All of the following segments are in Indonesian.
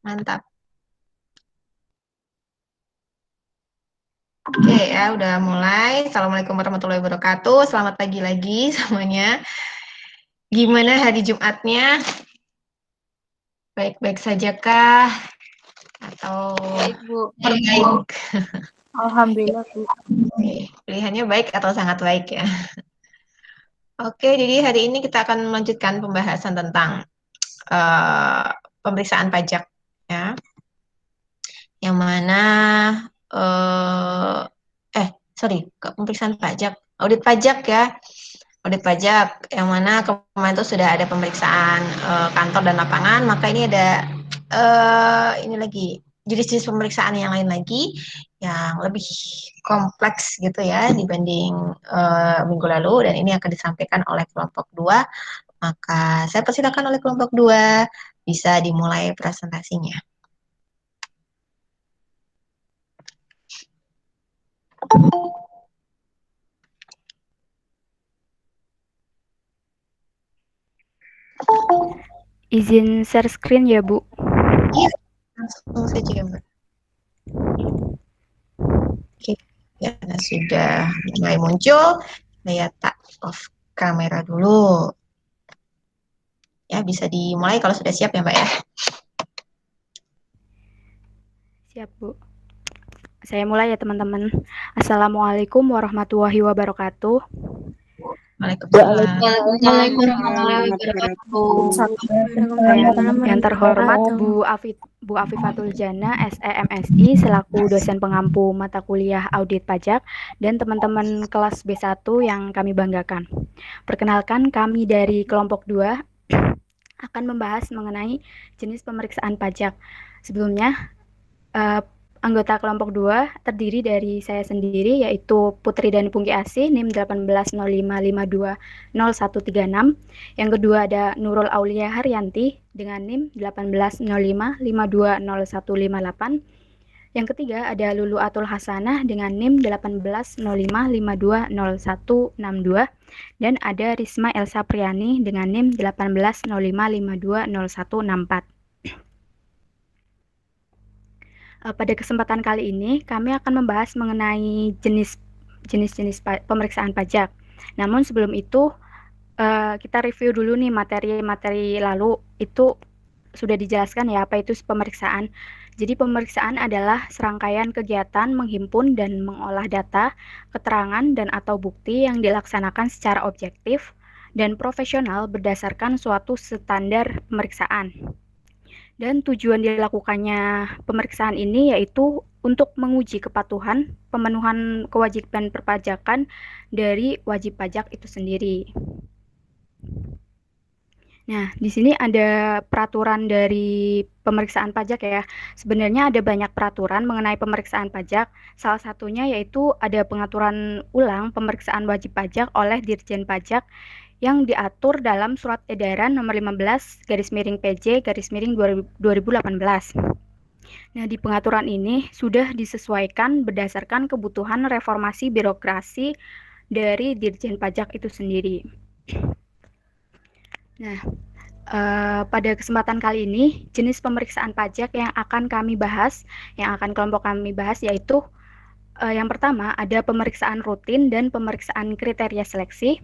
Mantap. Oke ya, udah mulai. Assalamualaikum warahmatullahi wabarakatuh. Selamat pagi lagi semuanya. Gimana hari Jumatnya? Baik-baik saja kah? Atau Baik, Bu. baik? Alhamdulillah, Bu. Pilihannya baik atau sangat baik ya. Oke, jadi hari ini kita akan melanjutkan pembahasan tentang uh, pemeriksaan pajak ya. Yang mana uh, sorry, ke pemeriksaan pajak, audit pajak ya. Audit pajak yang mana kemarin itu sudah ada pemeriksaan kantor dan lapangan, maka ini ada ini lagi jenis-jenis pemeriksaan yang lain lagi yang lebih kompleks gitu ya dibanding minggu lalu, dan ini akan disampaikan oleh kelompok 2. Maka saya persilakan oleh kelompok 2, bisa dimulai presentasinya. Izin share screen ya, Bu. Iya, langsung saja Mbak. Oke, ya sudah mulai muncul, saya tak off kamera dulu. Ya, bisa dimulai kalau sudah siap ya Mbak ya. Siap, Bu. Saya mulai ya, teman-teman. Assalamualaikum warahmatullahi wabarakatuh. Waalaikumsalam. Waalaikumsalam warahmatullahi wabarakatuh. Yang terhormat Bu Afifatul Jana, SEMSI, selaku dosen pengampu mata kuliah audit pajak, dan teman-teman kelas B1 yang kami banggakan. Perkenalkan, kami dari kelompok 2 akan membahas mengenai jenis pemeriksaan pajak. Sebelumnya, anggota kelompok 2 terdiri dari saya sendiri, yaitu Putri Dani Pungki Asih, NIM 1805520136. Yang kedua ada Nurul Aulia Haryanti dengan NIM 1805520158. Yang ketiga ada Lulu Atul Hasanah dengan NIM 1805520162. Dan ada Risma Elsa Priani dengan NIM 1805520164. Pada kesempatan kali ini, kami akan membahas mengenai jenis-jenis pemeriksaan pajak. Namun sebelum itu, kita review dulu nih materi-materi lalu, itu sudah dijelaskan ya apa itu pemeriksaan. Jadi pemeriksaan adalah serangkaian kegiatan menghimpun dan mengolah data, keterangan, dan atau bukti yang dilaksanakan secara objektif dan profesional berdasarkan suatu standar pemeriksaan. Dan tujuan dilakukannya pemeriksaan ini yaitu untuk menguji kepatuhan pemenuhan kewajiban perpajakan dari wajib pajak itu sendiri. Nah, di sini ada peraturan dari pemeriksaan pajak ya. Sebenarnya ada banyak peraturan mengenai pemeriksaan pajak. Salah satunya yaitu ada pengaturan ulang pemeriksaan wajib pajak oleh Dirjen Pajak yang diatur dalam Surat Edaran Nomor 15/PJ/2018. Nah, di pengaturan ini sudah disesuaikan berdasarkan kebutuhan reformasi birokrasi dari Dirjen Pajak itu sendiri. Nah, pada kesempatan kali ini, jenis pemeriksaan pajak yang akan kami bahas, yang akan kelompok kami bahas yaitu yang pertama ada pemeriksaan rutin dan pemeriksaan kriteria seleksi.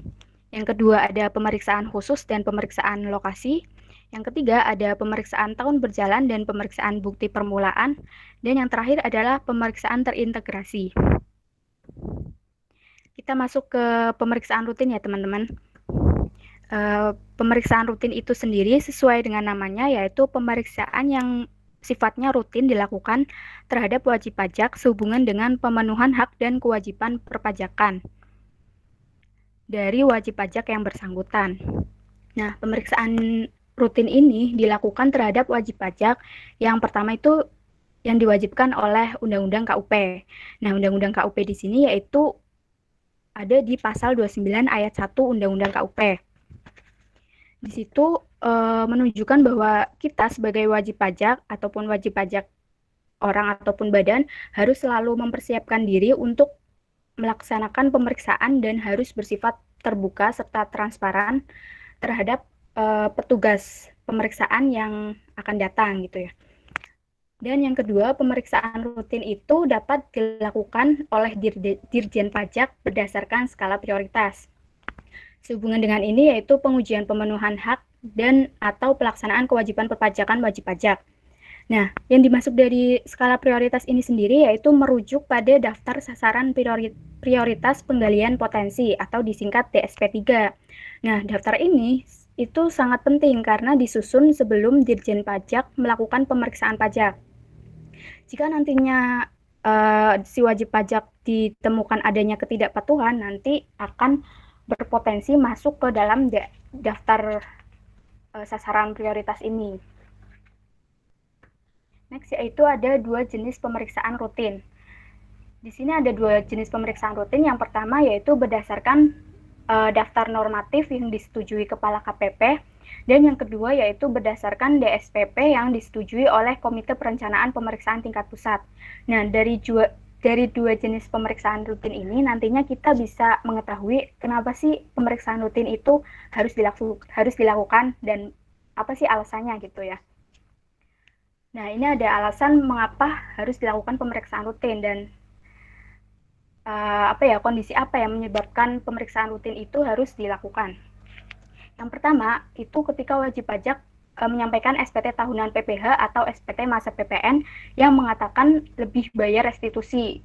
Yang kedua ada pemeriksaan khusus dan pemeriksaan lokasi. Yang ketiga ada pemeriksaan tahun berjalan dan pemeriksaan bukti permulaan. Dan yang terakhir adalah pemeriksaan terintegrasi. Kita masuk ke pemeriksaan rutin ya teman-teman. Pemeriksaan rutin itu sendiri sesuai dengan namanya, yaitu pemeriksaan yang sifatnya rutin dilakukan terhadap wajib pajak sehubungan dengan pemenuhan hak dan kewajiban perpajakan dari wajib pajak yang bersangkutan. Nah, pemeriksaan rutin ini dilakukan terhadap wajib pajak yang pertama itu yang diwajibkan oleh Undang-Undang KUP. Nah, Undang-Undang KUP di sini yaitu ada di pasal 29 ayat 1 Undang-Undang KUP. Di situ menunjukkan bahwa kita sebagai wajib pajak ataupun wajib pajak orang ataupun badan harus selalu mempersiapkan diri untuk melaksanakan pemeriksaan dan harus bersifat terbuka serta transparan terhadap petugas pemeriksaan yang akan datang gitu ya. Dan yang kedua, pemeriksaan rutin itu dapat dilakukan oleh Dirjen Pajak berdasarkan skala prioritas. Sehubungan dengan ini yaitu pengujian pemenuhan hak dan atau pelaksanaan kewajiban perpajakan wajib pajak. Nah, yang dimaksud dari skala prioritas ini sendiri yaitu merujuk pada daftar sasaran prioritas penggalian potensi atau disingkat DSP3. Nah, daftar ini itu sangat penting karena disusun sebelum Dirjen Pajak melakukan pemeriksaan pajak. Jika nantinya si wajib pajak ditemukan adanya ketidakpatuhan, nanti akan berpotensi masuk ke dalam daftar sasaran prioritas ini. Next, yaitu ada 2 jenis pemeriksaan rutin. Di sini ada 2 jenis pemeriksaan rutin. Yang pertama yaitu berdasarkan daftar normatif yang disetujui Kepala KPP, dan yang kedua yaitu berdasarkan DSPP yang disetujui oleh Komite Perencanaan Pemeriksaan Tingkat Pusat. Nah, dari dua jenis pemeriksaan rutin ini nantinya kita bisa mengetahui kenapa sih pemeriksaan rutin itu harus dilakukan dan apa sih alasannya gitu ya. Nah, ini ada alasan mengapa harus dilakukan pemeriksaan rutin dan kondisi apa yang menyebabkan pemeriksaan rutin itu harus dilakukan. Yang pertama, itu ketika wajib pajak menyampaikan SPT tahunan PPH atau SPT masa PPN yang mengatakan lebih bayar restitusi.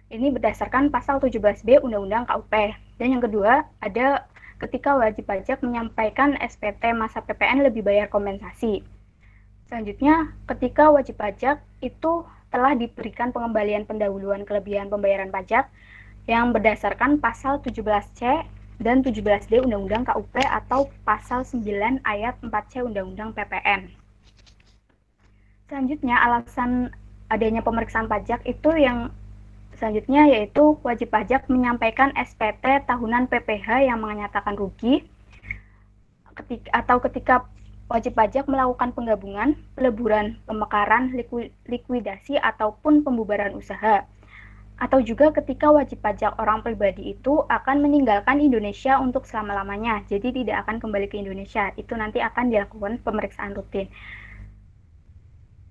Ini berdasarkan pasal 17B Undang-Undang KUP. Dan yang kedua, ada ketika wajib pajak menyampaikan SPT masa PPN lebih bayar kompensasi. Selanjutnya, ketika wajib pajak itu telah diberikan pengembalian pendahuluan kelebihan pembayaran pajak yang berdasarkan pasal 17C dan 17D Undang-Undang KUP atau pasal 9 ayat 4C Undang-Undang PPN. Selanjutnya, alasan adanya pemeriksaan pajak itu yang selanjutnya yaitu wajib pajak menyampaikan SPT tahunan PPH yang menyatakan rugi ketika wajib pajak melakukan penggabungan, peleburan, pemekaran, likuidasi ataupun pembubaran usaha. Atau juga ketika wajib pajak orang pribadi itu akan meninggalkan Indonesia untuk selama-lamanya, jadi tidak akan kembali ke Indonesia. Itu nanti akan dilakukan pemeriksaan rutin.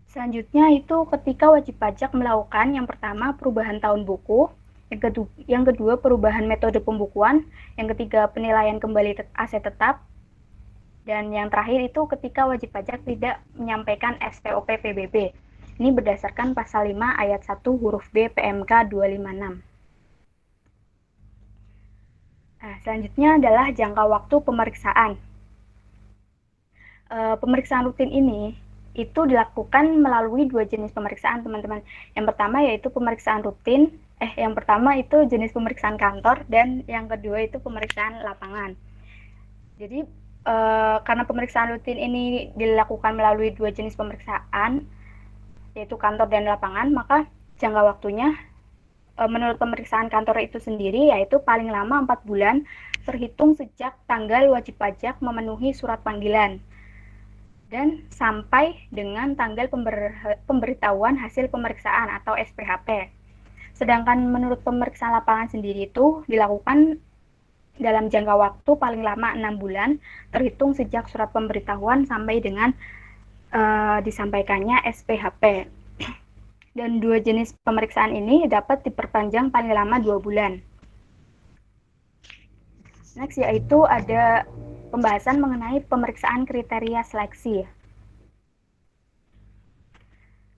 Selanjutnya itu ketika wajib pajak melakukan yang pertama perubahan tahun buku, yang kedua perubahan metode pembukuan, yang ketiga penilaian kembali aset tetap, dan yang terakhir itu ketika wajib pajak tidak menyampaikan SPOP PBB. Ini berdasarkan pasal 5 ayat 1 huruf B PMK 256. Nah, selanjutnya adalah jangka waktu pemeriksaan. Pemeriksaan rutin ini itu dilakukan melalui 2 jenis pemeriksaan, teman-teman. Yang pertama yaitu pemeriksaan rutin, yang pertama itu jenis pemeriksaan kantor, dan yang kedua itu pemeriksaan lapangan. Jadi, karena pemeriksaan rutin ini dilakukan melalui 2 jenis pemeriksaan, yaitu kantor dan lapangan, maka jangka waktunya menurut pemeriksaan kantor itu sendiri yaitu paling lama 4 bulan terhitung sejak tanggal wajib pajak memenuhi surat panggilan dan sampai dengan tanggal pemberitahuan hasil pemeriksaan atau SPHP. Sedangkan menurut pemeriksaan lapangan sendiri itu dilakukan dalam jangka waktu paling lama 6 bulan terhitung sejak surat pemberitahuan sampai dengan disampaikannya SPHP. Dan 2 jenis pemeriksaan ini dapat diperpanjang paling lama 2 bulan. Next yaitu ada pembahasan mengenai pemeriksaan kriteria seleksi.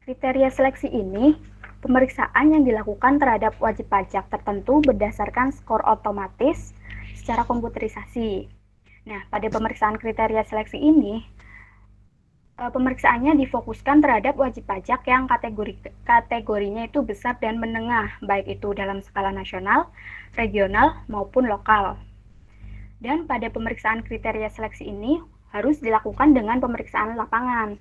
Kriteria seleksi ini pemeriksaan yang dilakukan terhadap wajib pajak tertentu berdasarkan skor otomatis secara komputerisasi. Nah, pada pemeriksaan kriteria seleksi ini pemeriksaannya difokuskan terhadap wajib pajak yang kategorinya itu besar dan menengah, baik itu dalam skala nasional, regional, maupun lokal. Dan pada pemeriksaan kriteria seleksi ini harus dilakukan dengan pemeriksaan lapangan.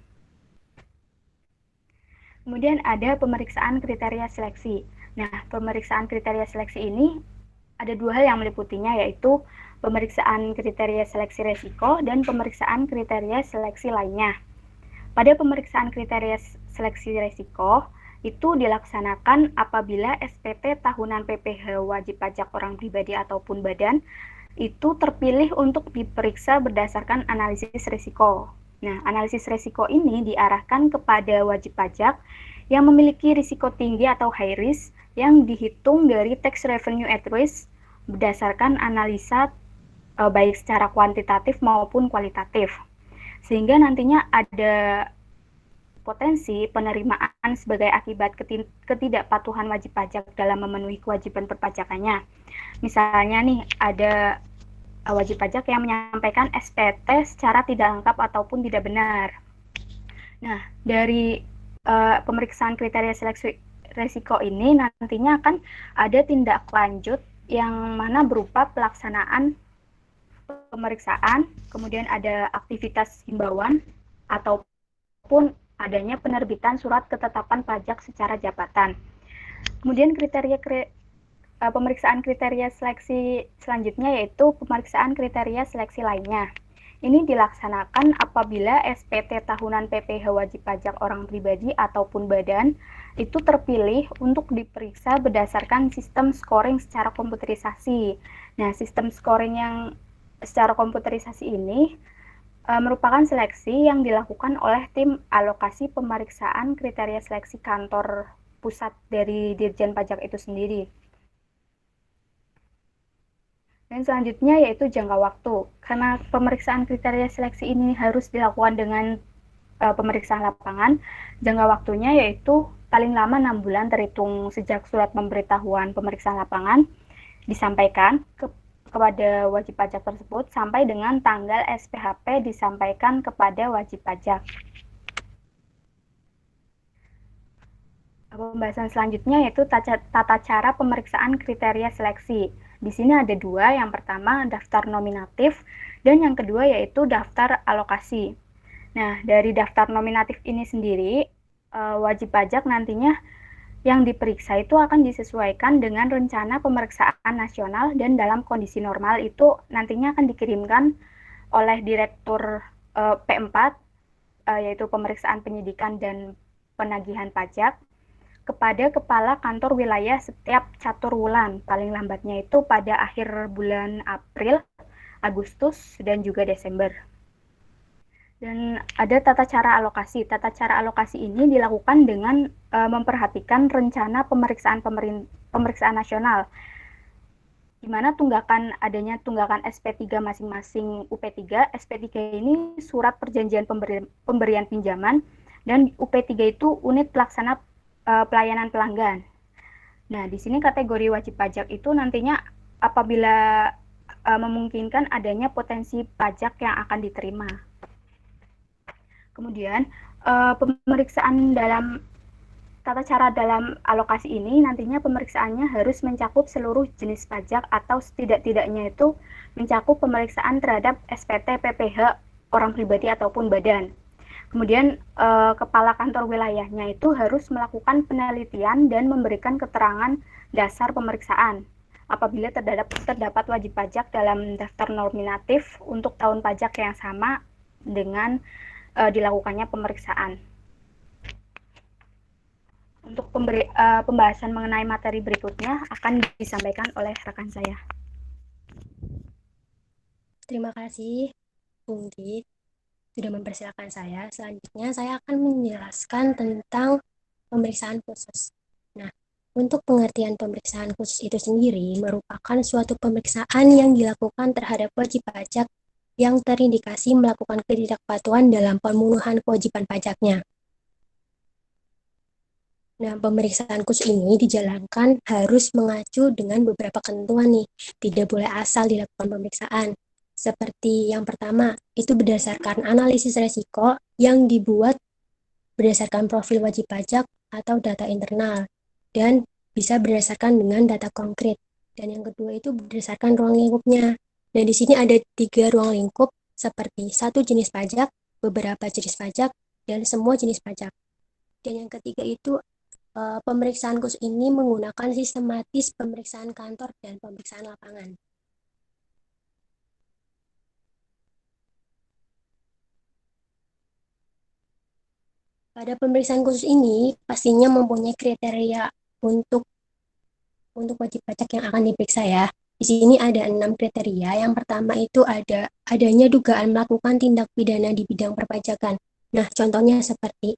Kemudian ada pemeriksaan kriteria seleksi. Nah, pemeriksaan kriteria seleksi ini ada 2 hal yang meliputinya, yaitu pemeriksaan kriteria seleksi resiko dan pemeriksaan kriteria seleksi lainnya. Pada pemeriksaan kriteria seleksi risiko itu dilaksanakan apabila SPT tahunan PPH wajib pajak orang pribadi ataupun badan itu terpilih untuk diperiksa berdasarkan analisis risiko. Nah, analisis risiko ini diarahkan kepada wajib pajak yang memiliki risiko tinggi atau high risk yang dihitung dari tax revenue at risk berdasarkan analisa baik secara kuantitatif maupun kualitatif. Sehingga nantinya ada potensi penerimaan sebagai akibat ketidakpatuhan wajib pajak dalam memenuhi kewajiban perpajakannya. Misalnya nih, ada wajib pajak yang menyampaikan SPT secara tidak lengkap ataupun tidak benar. Nah, dari pemeriksaan kriteria seleksi risiko ini nantinya akan ada tindak lanjut yang mana berupa pelaksanaan pemeriksaan, kemudian ada aktivitas himbauan ataupun adanya penerbitan surat ketetapan pajak secara jabatan. Kemudian pemeriksaan kriteria seleksi selanjutnya yaitu pemeriksaan kriteria seleksi lainnya. Ini dilaksanakan apabila SPT tahunan PPh wajib pajak orang pribadi ataupun badan itu terpilih untuk diperiksa berdasarkan sistem scoring secara komputerisasi. Nah, sistem scoring yang secara komputerisasi ini merupakan seleksi yang dilakukan oleh tim alokasi pemeriksaan kriteria seleksi kantor pusat dari Dirjen Pajak itu sendiri. Dan selanjutnya yaitu jangka waktu. Karena pemeriksaan kriteria seleksi ini harus dilakukan dengan pemeriksaan lapangan, jangka waktunya yaitu paling lama 6 bulan terhitung sejak surat pemberitahuan pemeriksaan lapangan disampaikan kepada wajib pajak tersebut sampai dengan tanggal SPHP disampaikan kepada wajib pajak. Pembahasan selanjutnya yaitu tata cara pemeriksaan kriteria seleksi. Di sini ada dua, yang pertama daftar nominatif dan yang kedua yaitu daftar alokasi. Nah, dari daftar nominatif ini sendiri, wajib pajak nantinya yang diperiksa itu akan disesuaikan dengan rencana pemeriksaan nasional dan dalam kondisi normal itu nantinya akan dikirimkan oleh Direktur P4 yaitu pemeriksaan penyidikan dan penagihan pajak kepada kepala kantor wilayah setiap catur wulan, paling lambatnya itu pada akhir bulan April, Agustus, dan juga Desember. Dan ada tata cara alokasi. Tata cara alokasi ini dilakukan dengan memperhatikan rencana pemeriksaan nasional, di mana adanya tunggakan SP3 masing-masing UP3. SP3 ini surat perjanjian pemberian pinjaman, dan UP3 itu unit pelaksana pelayanan pelanggan. Nah, di sini kategori wajib pajak itu nantinya apabila memungkinkan adanya potensi pajak yang akan diterima. Kemudian pemeriksaan dalam tata cara dalam alokasi ini nantinya pemeriksaannya harus mencakup seluruh jenis pajak atau setidak-tidaknya itu mencakup pemeriksaan terhadap SPT PPh orang pribadi ataupun badan. Kemudian kepala kantor wilayahnya itu harus melakukan penelitian dan memberikan keterangan dasar pemeriksaan apabila terdapat wajib pajak dalam daftar nominatif untuk tahun pajak yang sama dengan dilakukannya pemeriksaan. Untuk pembahasan mengenai materi berikutnya akan disampaikan oleh rekan saya. Terima kasih, Bung Dit, sudah mempersilahkan saya. Selanjutnya saya akan menjelaskan tentang pemeriksaan khusus. Nah, untuk pengertian pemeriksaan khusus itu sendiri merupakan suatu pemeriksaan yang dilakukan terhadap wajib pajak yang terindikasi melakukan ketidakpatuhan dalam pemenuhan kewajiban pajaknya. Nah, pemeriksaan khusus ini dijalankan harus mengacu dengan beberapa ketentuan nih. Tidak boleh asal dilakukan pemeriksaan. Seperti yang pertama, itu berdasarkan analisis resiko yang dibuat berdasarkan profil wajib pajak atau data internal, dan bisa berdasarkan dengan data konkret. Dan yang kedua itu berdasarkan ruang lingkupnya. Dan di sini ada 3 ruang lingkup seperti 1 jenis pajak, beberapa jenis pajak, dan semua jenis pajak. Dan yang ketiga itu pemeriksaan khusus ini menggunakan sistematis pemeriksaan kantor dan pemeriksaan lapangan. Pada pemeriksaan khusus ini pastinya mempunyai kriteria untuk wajib pajak yang akan diperiksa ya. Di sini ada 6 kriteria. Yang pertama itu adanya dugaan melakukan tindak pidana di bidang perpajakan. Nah, contohnya seperti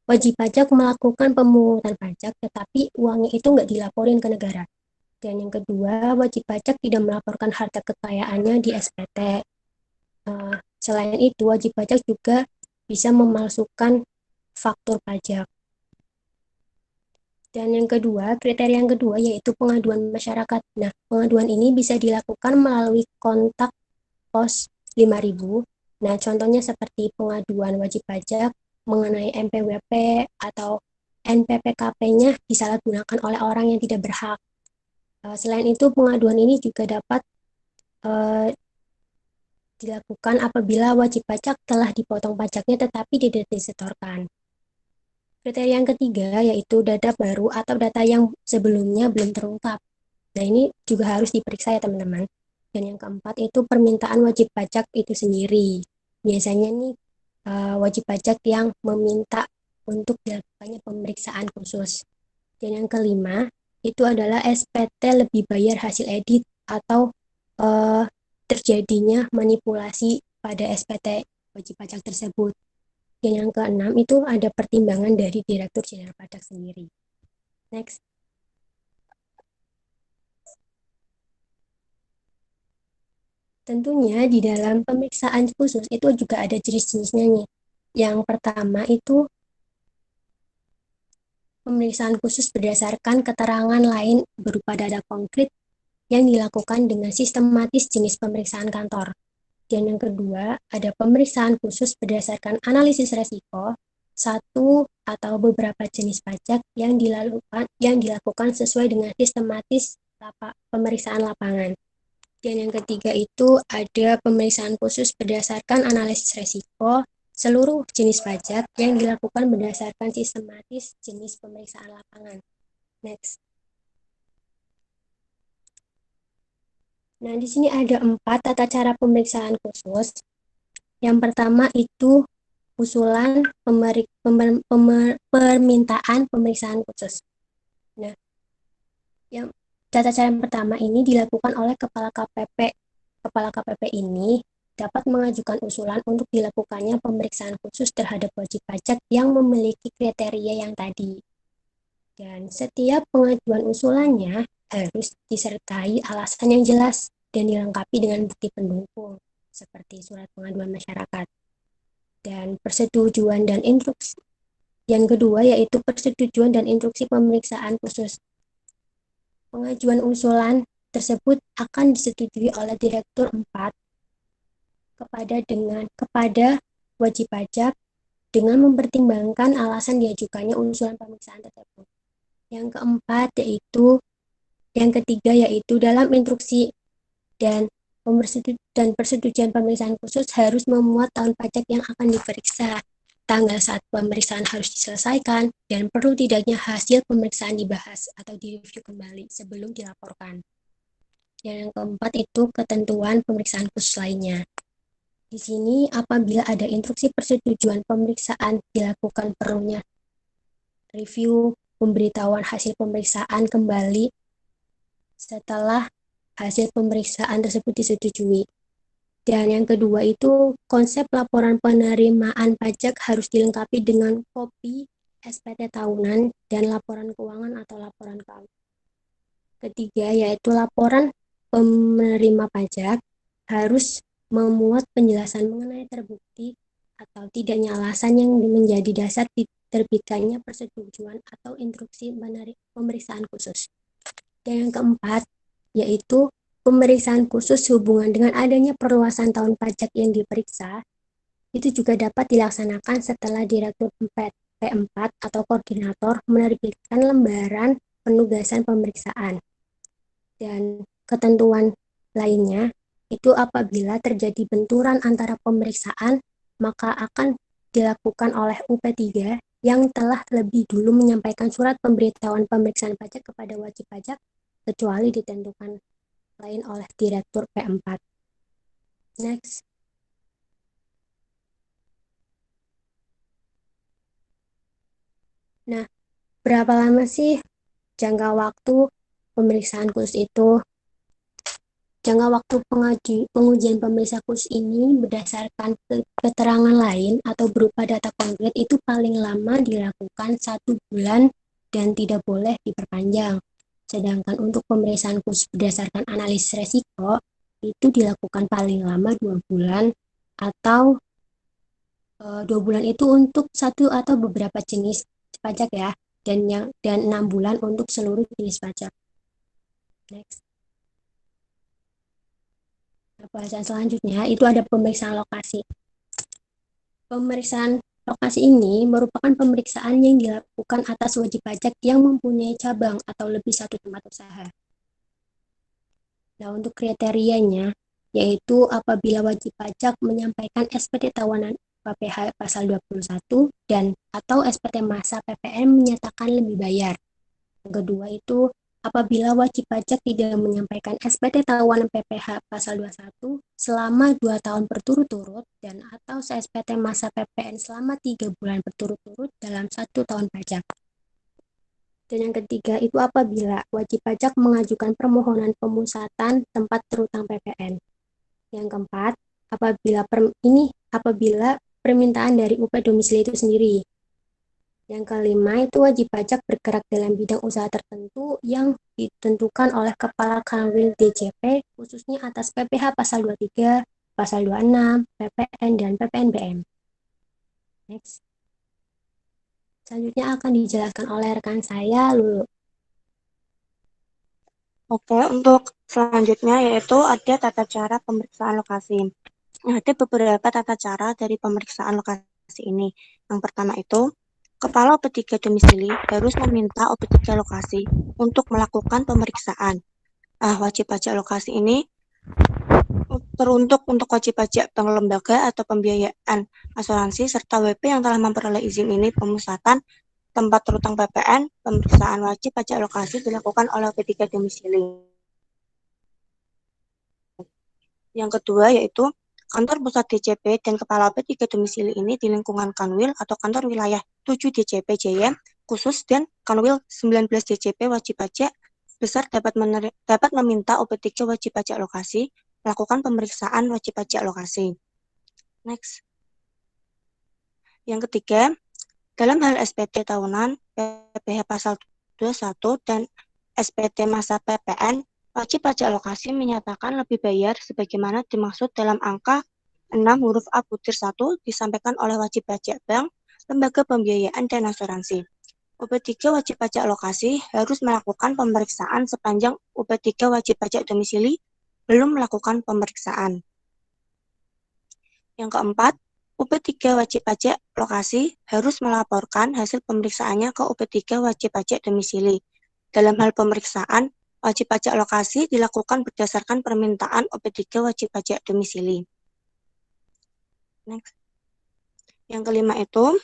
wajib pajak melakukan pemungutan pajak, tetapi uangnya itu nggak dilaporin ke negara. Dan yang kedua, wajib pajak tidak melaporkan harta kekayaannya di SPT. Selain itu, wajib pajak juga bisa memalsukan faktur pajak. Dan yang kedua, kriteria yang kedua yaitu pengaduan masyarakat. Nah, pengaduan ini bisa dilakukan melalui kontak pos 5000. Nah, contohnya seperti pengaduan wajib pajak mengenai NPWP atau NPPKP-nya disalahgunakan oleh orang yang tidak berhak. Selain itu, pengaduan ini juga dapat dilakukan apabila wajib pajak telah dipotong pajaknya tetapi tidak disetorkan. Kriteria yang ketiga yaitu data baru atau data yang sebelumnya belum terungkap. Nah, ini juga harus diperiksa ya teman-teman. Dan yang keempat itu permintaan wajib pajak itu sendiri. Biasanya nih wajib pajak yang meminta untuk dilakukannya pemeriksaan khusus. Dan yang kelima itu adalah SPT lebih bayar hasil edit atau terjadinya manipulasi pada SPT wajib pajak tersebut. Dan yang keenam itu ada pertimbangan dari Direktur Jenderal Pajak sendiri. Next. Tentunya di dalam pemeriksaan khusus itu juga ada jenis-jenisnya nih. Yang pertama itu pemeriksaan khusus berdasarkan keterangan lain berupa data konkret yang dilakukan dengan sistematis jenis pemeriksaan kantor. Dan yang kedua, ada pemeriksaan khusus berdasarkan analisis resiko, satu atau beberapa jenis pajak yang dilakukan sesuai dengan sistematis pemeriksaan lapangan. Dan yang ketiga itu ada pemeriksaan khusus berdasarkan analisis resiko, seluruh jenis pajak yang dilakukan berdasarkan sistematis jenis pemeriksaan lapangan. Next. Nah, di sini ada 4 tata cara pemeriksaan khusus. Yang pertama itu usulan permintaan pemeriksaan khusus. Nah, yang tata cara yang pertama ini dilakukan oleh Kepala KPP. Kepala KPP ini dapat mengajukan usulan untuk dilakukannya pemeriksaan khusus terhadap wajib pajak yang memiliki kriteria yang tadi. Dan setiap pengajuan usulannya harus disertai alasan yang jelas dan dilengkapi dengan bukti pendukung seperti surat pengaduan masyarakat dan persetujuan dan instruksi. Yang kedua yaitu persetujuan dan instruksi pemeriksaan khusus. Pengajuan usulan tersebut akan disetujui oleh Direktur 4 kepada wajib pajak dengan mempertimbangkan alasan diajukannya usulan pemeriksaan tersebut. Yang ketiga yaitu dalam instruksi dan persetujuan pemeriksaan khusus harus memuat tahun pajak yang akan diperiksa, tanggal saat pemeriksaan harus diselesaikan, dan perlu tidaknya hasil pemeriksaan dibahas atau direview kembali sebelum dilaporkan. Dan yang keempat itu ketentuan pemeriksaan khusus lainnya. Di sini apabila ada instruksi persetujuan pemeriksaan dilakukan perlunya review pemberitahuan hasil pemeriksaan kembali setelah hasil pemeriksaan tersebut disetujui. Dan yang kedua itu konsep laporan penerimaan pajak harus dilengkapi dengan kopi SPT tahunan dan laporan keuangan atau laporan keuangan. Ketiga yaitu laporan penerima pajak harus memuat penjelasan mengenai terbukti atau tidaknya alasan yang menjadi dasar diterbitkannya persetujuan atau instruksi pemeriksaan khusus. Dan yang keempat yaitu pemeriksaan khusus hubungan dengan adanya perluasan tahun pajak yang diperiksa itu juga dapat dilaksanakan setelah Direktur P4 atau koordinator menerbitkan lembaran penugasan pemeriksaan. Dan ketentuan lainnya itu apabila terjadi benturan antara pemeriksaan maka akan dilakukan oleh UP3 yang telah lebih dulu menyampaikan surat pemberitahuan pemeriksaan pajak kepada wajib pajak kecuali ditentukan lain oleh Direktur P4. Next. Nah, berapa lama sih jangka waktu pemeriksaan khusus itu? Jangka waktu pengujian pemeriksa khusus ini berdasarkan keterangan lain atau berupa data konkret itu paling lama dilakukan 1 bulan dan tidak boleh diperpanjang. Sedangkan untuk pemeriksaan khusus berdasarkan analisis resiko itu dilakukan paling lama 2 bulan atau 2 bulan itu untuk satu atau beberapa jenis pajak ya, dan 6 bulan untuk seluruh jenis pajak. Next. Pembahasan selanjutnya itu ada pemeriksaan lokasi. Pemeriksaan lokasi ini merupakan pemeriksaan yang dilakukan atas wajib pajak yang mempunyai cabang atau lebih satu tempat usaha. Nah, untuk kriterianya yaitu apabila wajib pajak menyampaikan SPT tahunan PPh pasal 21 dan atau SPT masa PPN menyatakan lebih bayar. Yang kedua itu apabila wajib pajak tidak menyampaikan SPT tahunan PPh pasal 21 selama 2 tahun berturut-turut dan atau SPT masa PPN selama 3 bulan berturut-turut dalam 1 tahun pajak. Dan yang ketiga itu apabila wajib pajak mengajukan permohonan pemusatan tempat terutang PPN. Yang keempat, apabila permintaan dari UP domisili itu sendiri. Yang kelima itu wajib pajak bergerak dalam bidang usaha tertentu yang ditentukan oleh Kepala Kanwil DJP khususnya atas PPh pasal 23, pasal 26, PPN dan PPNBM. Next. Selanjutnya akan dijelaskan oleh rekan saya, Lulu. Oke, untuk selanjutnya yaitu ada tata cara pemeriksaan lokasi. Ada beberapa tata cara dari pemeriksaan lokasi ini. Yang pertama itu, Kepala OP3 domisili harus meminta OP3 lokasi untuk melakukan pemeriksaan. Wajib pajak lokasi ini teruntuk untuk wajib pajak bank lembaga atau pembiayaan asuransi serta WP yang telah memperoleh izin ini pemusatan tempat terutang PPN. Pemeriksaan wajib pajak lokasi dilakukan oleh OP3 domisili. Yang kedua yaitu kantor pusat DJP dan kepala OP3 domisili ini di lingkungan Kanwil atau kantor wilayah 7 DJP Jaya khusus dan Kanwil 19 DJP wajib pajak besar dapat meminta OP3 wajib pajak lokasi melakukan pemeriksaan wajib pajak lokasi. Next. Yang ketiga, dalam hal SPT tahunan, PPh pasal 21 dan SPT masa PPN, wajib pajak lokasi menyatakan lebih bayar sebagaimana dimaksud dalam angka 6 huruf A butir 1 disampaikan oleh wajib pajak bank, lembaga pembiayaan dan asuransi. UP3 wajib pajak lokasi harus melakukan pemeriksaan sepanjang UP3 wajib pajak domisili belum melakukan pemeriksaan. Yang keempat, UP3 wajib pajak lokasi harus melaporkan hasil pemeriksaannya ke UP3 wajib pajak domisili. Dalam hal pemeriksaan, wajib pajak lokasi dilakukan berdasarkan permintaan OP3 wajib pajak domisili. Next. Yang kelima itu,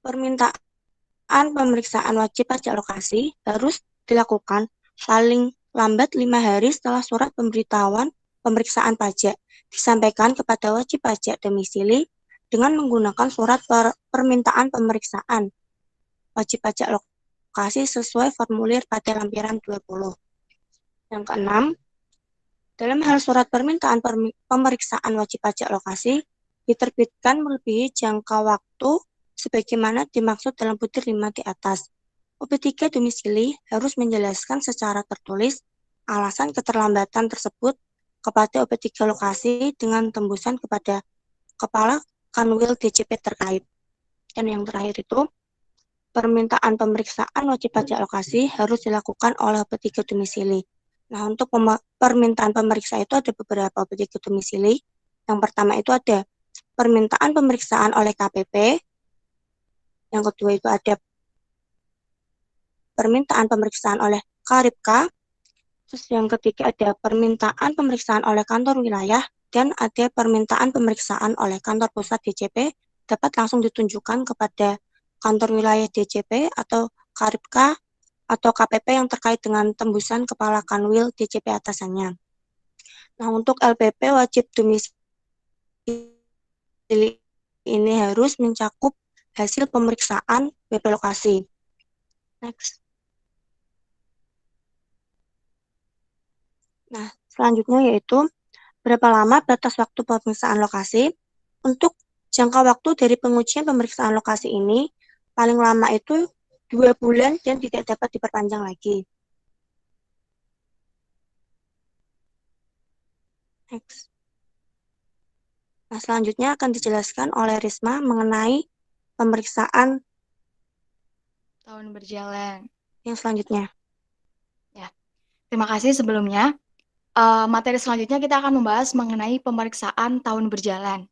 permintaan pemeriksaan wajib pajak lokasi harus dilakukan paling lambat 5 hari setelah surat pemberitahuan pemeriksaan pajak disampaikan kepada wajib pajak domisili dengan menggunakan surat permintaan pemeriksaan wajib pajak lokasi sesuai formulir pada lampiran 20. Yang keenam, dalam hal surat permintaan pemeriksaan wajib pajak lokasi diterbitkan melebihi jangka waktu sebagaimana dimaksud dalam butir 5 di atas. OP3 domisili harus menjelaskan secara tertulis alasan keterlambatan tersebut kepada OP3 lokasi dengan tembusan kepada Kepala Kanwil DJP terkait. Dan yang terakhir itu, permintaan pemeriksaan wajib pajak lokasi harus dilakukan oleh OP3 domisili. Nah, untuk permintaan pemeriksa itu ada beberapa OP3 domisili. Yang pertama itu ada permintaan pemeriksaan oleh KPP. Yang kedua itu ada permintaan pemeriksaan oleh Karipka. Terus yang ketiga ada permintaan pemeriksaan oleh kantor wilayah dan ada permintaan pemeriksaan oleh kantor pusat DJP dapat langsung ditunjukkan kepada kantor wilayah DJP atau Karipka atau KPP yang terkait dengan tembusan kepala kanwil DJP atasannya. Nah, untuk LPP wajib domisili ini harus mencakup hasil pemeriksaan WP lokasi. Next. Nah, Selanjutnya yaitu berapa lama batas waktu pemeriksaan lokasi. Untuk jangka waktu dari pengujian pemeriksaan lokasi ini paling lama itu 2 bulan dan tidak dapat diperpanjang lagi. Next. Nah, selanjutnya akan dijelaskan oleh Risma mengenai pemeriksaan Tahun berjalan. yang selanjutnya. Terima kasih sebelumnya. Materi selanjutnya kita akan membahas mengenai pemeriksaan tahun berjalan.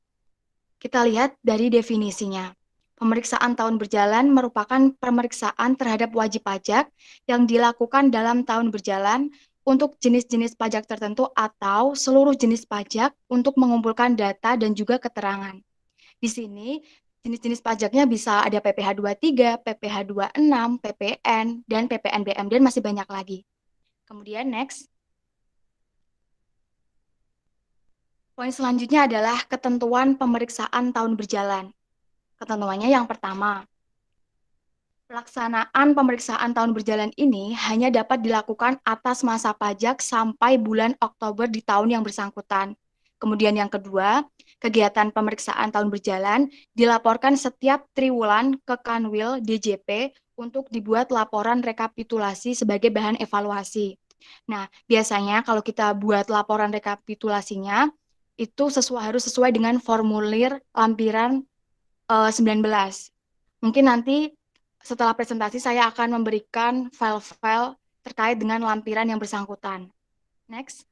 Kita lihat dari definisinya. Pemeriksaan tahun berjalan merupakan pemeriksaan terhadap wajib pajak yang dilakukan dalam tahun berjalan untuk jenis-jenis pajak tertentu atau seluruh jenis pajak untuk mengumpulkan data dan juga keterangan. Di sini jenis-jenis pajaknya bisa ada PPh 23, PPh 26, PPN, dan PPNBM, dan masih banyak lagi. Kemudian next. Poin selanjutnya adalah ketentuan pemeriksaan tahun berjalan. Ketentuannya yang pertama, pelaksanaan pemeriksaan tahun berjalan ini hanya dapat dilakukan atas masa pajak sampai bulan Oktober di tahun yang bersangkutan. Kemudian yang kedua, kegiatan pemeriksaan tahun berjalan dilaporkan setiap triwulan ke Kanwil DJP untuk dibuat laporan rekapitulasi sebagai bahan evaluasi. Nah, biasanya kalau kita buat laporan rekapitulasinya, itu harus sesuai dengan formulir lampiran 19. Mungkin nanti setelah presentasi saya akan memberikan file-file terkait dengan lampiran yang bersangkutan. Next.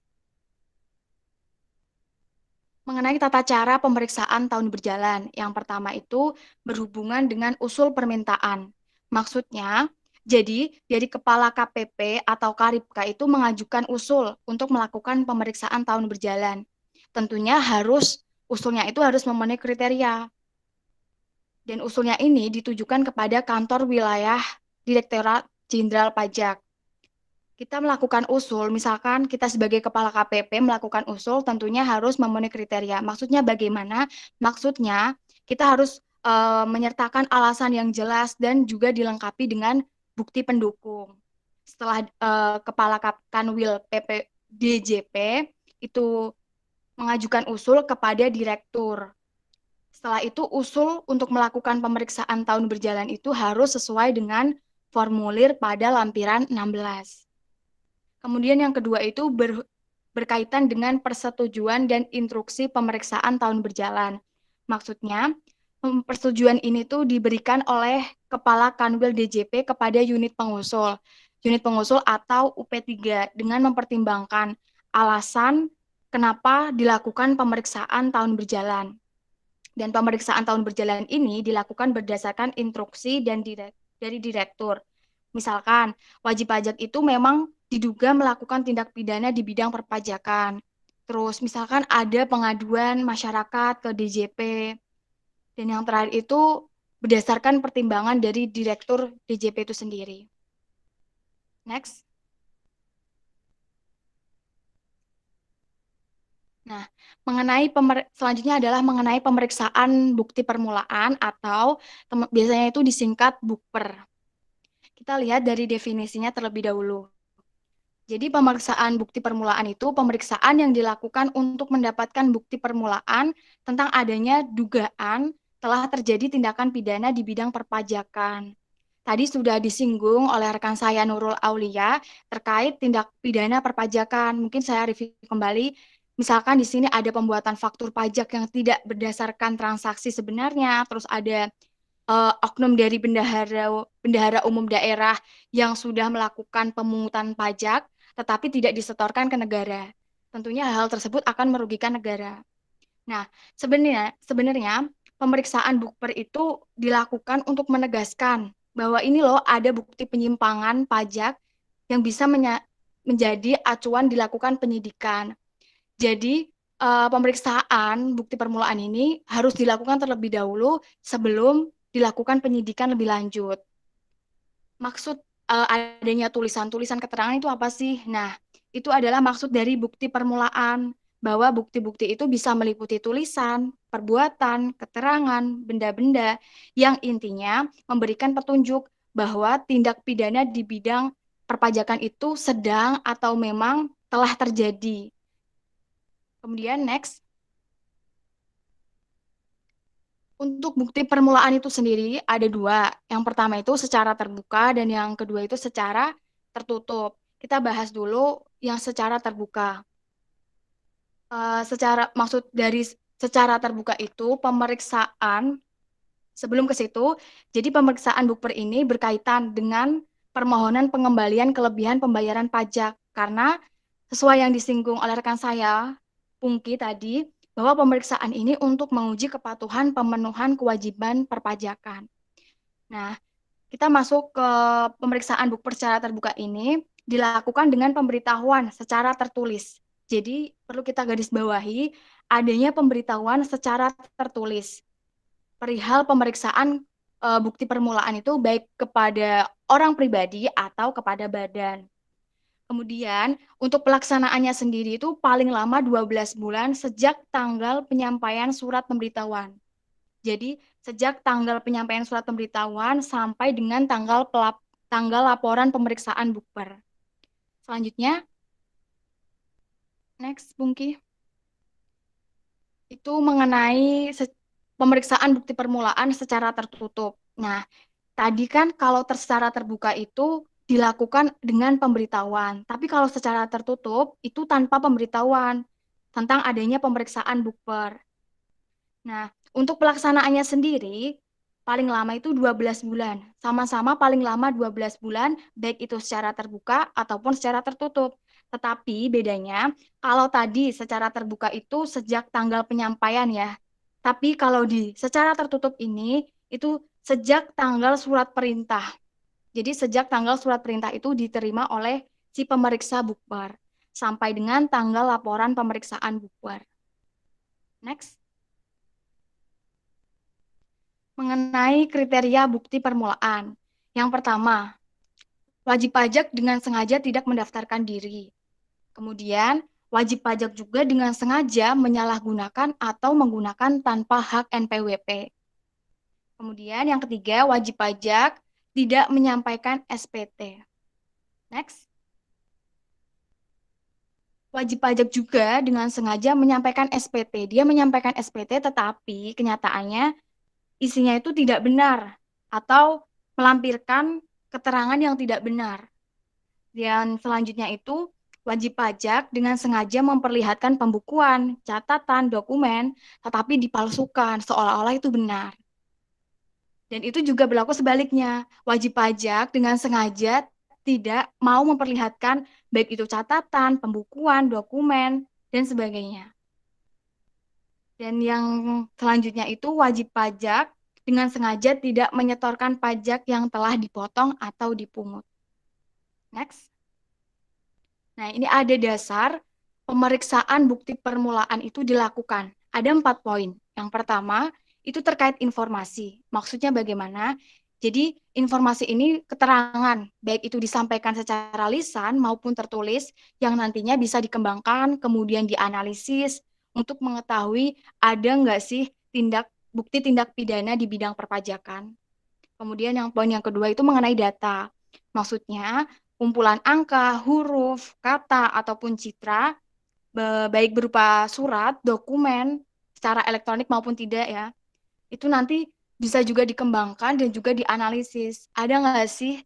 Mengenai tata cara pemeriksaan tahun berjalan. Yang pertama itu berhubungan dengan usul permintaan. Maksudnya, jadi dari Kepala KPP atau Karipka itu mengajukan usul untuk melakukan pemeriksaan tahun berjalan. Tentunya usulnya itu harus memenuhi kriteria. Dan usulnya ini ditujukan kepada kantor wilayah Direktorat Jenderal Pajak. Kita melakukan usul, misalkan kita sebagai Kepala KPP melakukan usul, tentunya harus memenuhi kriteria. Maksudnya bagaimana? Maksudnya kita harus menyertakan alasan yang jelas dan juga dilengkapi dengan bukti pendukung. Setelah Kepala Kanwil DJP itu mengajukan usul kepada direktur. Setelah itu usul untuk melakukan pemeriksaan tahun berjalan itu harus sesuai dengan formulir pada lampiran 16. Kemudian yang kedua itu berkaitan dengan persetujuan dan instruksi pemeriksaan tahun berjalan. Maksudnya, persetujuan ini tuh diberikan oleh Kepala Kanwil DJP kepada unit pengusul atau UP3 dengan mempertimbangkan alasan kenapa dilakukan pemeriksaan tahun berjalan. Dan pemeriksaan tahun berjalan ini dilakukan berdasarkan instruksi dari direktur. Misalkan, wajib pajak itu memang diduga melakukan tindak pidana di bidang perpajakan. Terus misalkan ada pengaduan masyarakat ke DJP. Dan yang terakhir itu berdasarkan pertimbangan dari direktur DJP itu sendiri. Next. Nah, selanjutnya adalah mengenai pemeriksaan bukti permulaan atau biasanya itu disingkat bukper. Kita lihat dari definisinya terlebih dahulu. Jadi pemeriksaan bukti permulaan itu pemeriksaan yang dilakukan untuk mendapatkan bukti permulaan tentang adanya dugaan telah terjadi tindakan pidana di bidang perpajakan. Tadi sudah disinggung oleh rekan saya Nurul Aulia terkait tindak pidana perpajakan. Mungkin saya review kembali. Misalkan di sini ada pembuatan faktur pajak yang tidak berdasarkan transaksi sebenarnya, terus ada oknum dari bendahara umum daerah yang sudah melakukan pemungutan pajak tetapi tidak disetorkan ke negara. Tentunya hal tersebut akan merugikan negara. Nah, sebenarnya pemeriksaan bukper itu dilakukan untuk menegaskan bahwa ini loh ada bukti penyimpangan pajak yang bisa menjadi acuan dilakukan penyidikan. Jadi pemeriksaan bukti permulaan ini harus dilakukan terlebih dahulu sebelum dilakukan penyidikan lebih lanjut. Maksud adanya tulisan-tulisan keterangan itu apa sih? Nah, itu adalah maksud dari bukti permulaan, bahwa bukti-bukti itu bisa meliputi tulisan, perbuatan, keterangan, benda-benda yang intinya memberikan petunjuk bahwa tindak pidana di bidang perpajakan itu sedang atau memang telah terjadi Kemudian next, untuk bukti permulaan itu sendiri ada dua. Yang pertama itu secara terbuka dan yang kedua itu secara tertutup. Kita bahas dulu yang secara terbuka. Maksud dari secara terbuka itu pemeriksaan sebelum ke situ. Jadi pemeriksaan bukper ini berkaitan dengan permohonan pengembalian kelebihan pembayaran pajak karena sesuai yang disinggung oleh rekan saya, Pungki tadi, bahwa pemeriksaan ini untuk menguji kepatuhan pemenuhan kewajiban perpajakan. Nah, kita masuk ke pemeriksaan bukper secara terbuka ini dilakukan dengan pemberitahuan secara tertulis. Jadi, perlu kita garis bawahi adanya pemberitahuan secara tertulis perihal pemeriksaan bukti permulaan itu baik kepada orang pribadi atau kepada badan. Kemudian, untuk pelaksanaannya sendiri itu paling lama 12 bulan sejak tanggal penyampaian surat pemberitahuan. Jadi, sejak tanggal penyampaian surat pemberitahuan sampai dengan tanggal laporan pemeriksaan bukper. Selanjutnya, next, Bungki. Itu mengenai pemeriksaan bukti permulaan secara tertutup. Nah, tadi kan kalau secara terbuka itu dilakukan dengan pemberitahuan. Tapi kalau secara tertutup itu tanpa pemberitahuan tentang adanya pemeriksaan bukper. Nah, untuk pelaksanaannya sendiri paling lama itu 12 bulan. Sama-sama paling lama 12 bulan baik itu secara terbuka ataupun secara tertutup. Tetapi bedanya kalau tadi secara terbuka itu sejak tanggal penyampaian ya. Tapi kalau di secara tertutup ini itu sejak tanggal surat perintah. Jadi sejak tanggal surat perintah itu diterima oleh si pemeriksa bukper sampai dengan tanggal laporan pemeriksaan bukper. Next. Mengenai kriteria bukti permulaan. Yang pertama, wajib pajak dengan sengaja tidak mendaftarkan diri. Kemudian, wajib pajak juga dengan sengaja menyalahgunakan atau menggunakan tanpa hak NPWP. Kemudian yang ketiga, wajib pajak tidak menyampaikan SPT. Next. Wajib pajak juga dengan sengaja menyampaikan SPT. Dia menyampaikan SPT tetapi kenyataannya isinya itu tidak benar atau melampirkan keterangan yang tidak benar. Dan selanjutnya itu wajib pajak dengan sengaja memperlihatkan pembukuan, catatan, dokumen, tetapi dipalsukan seolah-olah itu benar. Dan itu juga berlaku sebaliknya. Wajib pajak dengan sengaja tidak mau memperlihatkan baik itu catatan, pembukuan, dokumen, dan sebagainya. Dan yang selanjutnya itu wajib pajak dengan sengaja tidak menyetorkan pajak yang telah dipotong atau dipungut. Next. Nah, ini ada dasar pemeriksaan bukti permulaan itu dilakukan. Ada 4 poin. Yang pertama, itu terkait informasi. Maksudnya bagaimana? Jadi, informasi ini keterangan, baik itu disampaikan secara lisan maupun tertulis, yang nantinya bisa dikembangkan, kemudian dianalisis, untuk mengetahui ada nggak sih bukti tindak pidana di bidang perpajakan. Kemudian yang poin yang kedua itu mengenai data. Maksudnya, kumpulan angka, huruf, kata, ataupun citra, baik berupa surat, dokumen, secara elektronik maupun tidak ya, itu nanti bisa juga dikembangkan dan juga dianalisis. Ada nggak sih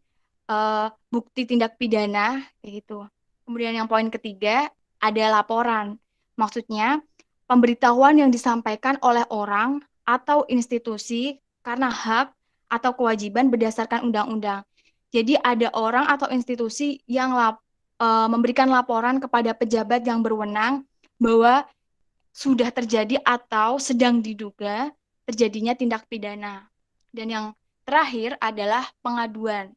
bukti tindak pidana kayak gitu. Kemudian yang poin ketiga ada laporan. Maksudnya pemberitahuan yang disampaikan oleh orang atau institusi karena hak atau kewajiban berdasarkan undang-undang. Jadi ada orang atau institusi yang memberikan laporan kepada pejabat yang berwenang bahwa sudah terjadi atau sedang diduga terjadinya tindak pidana. Dan yang terakhir adalah pengaduan.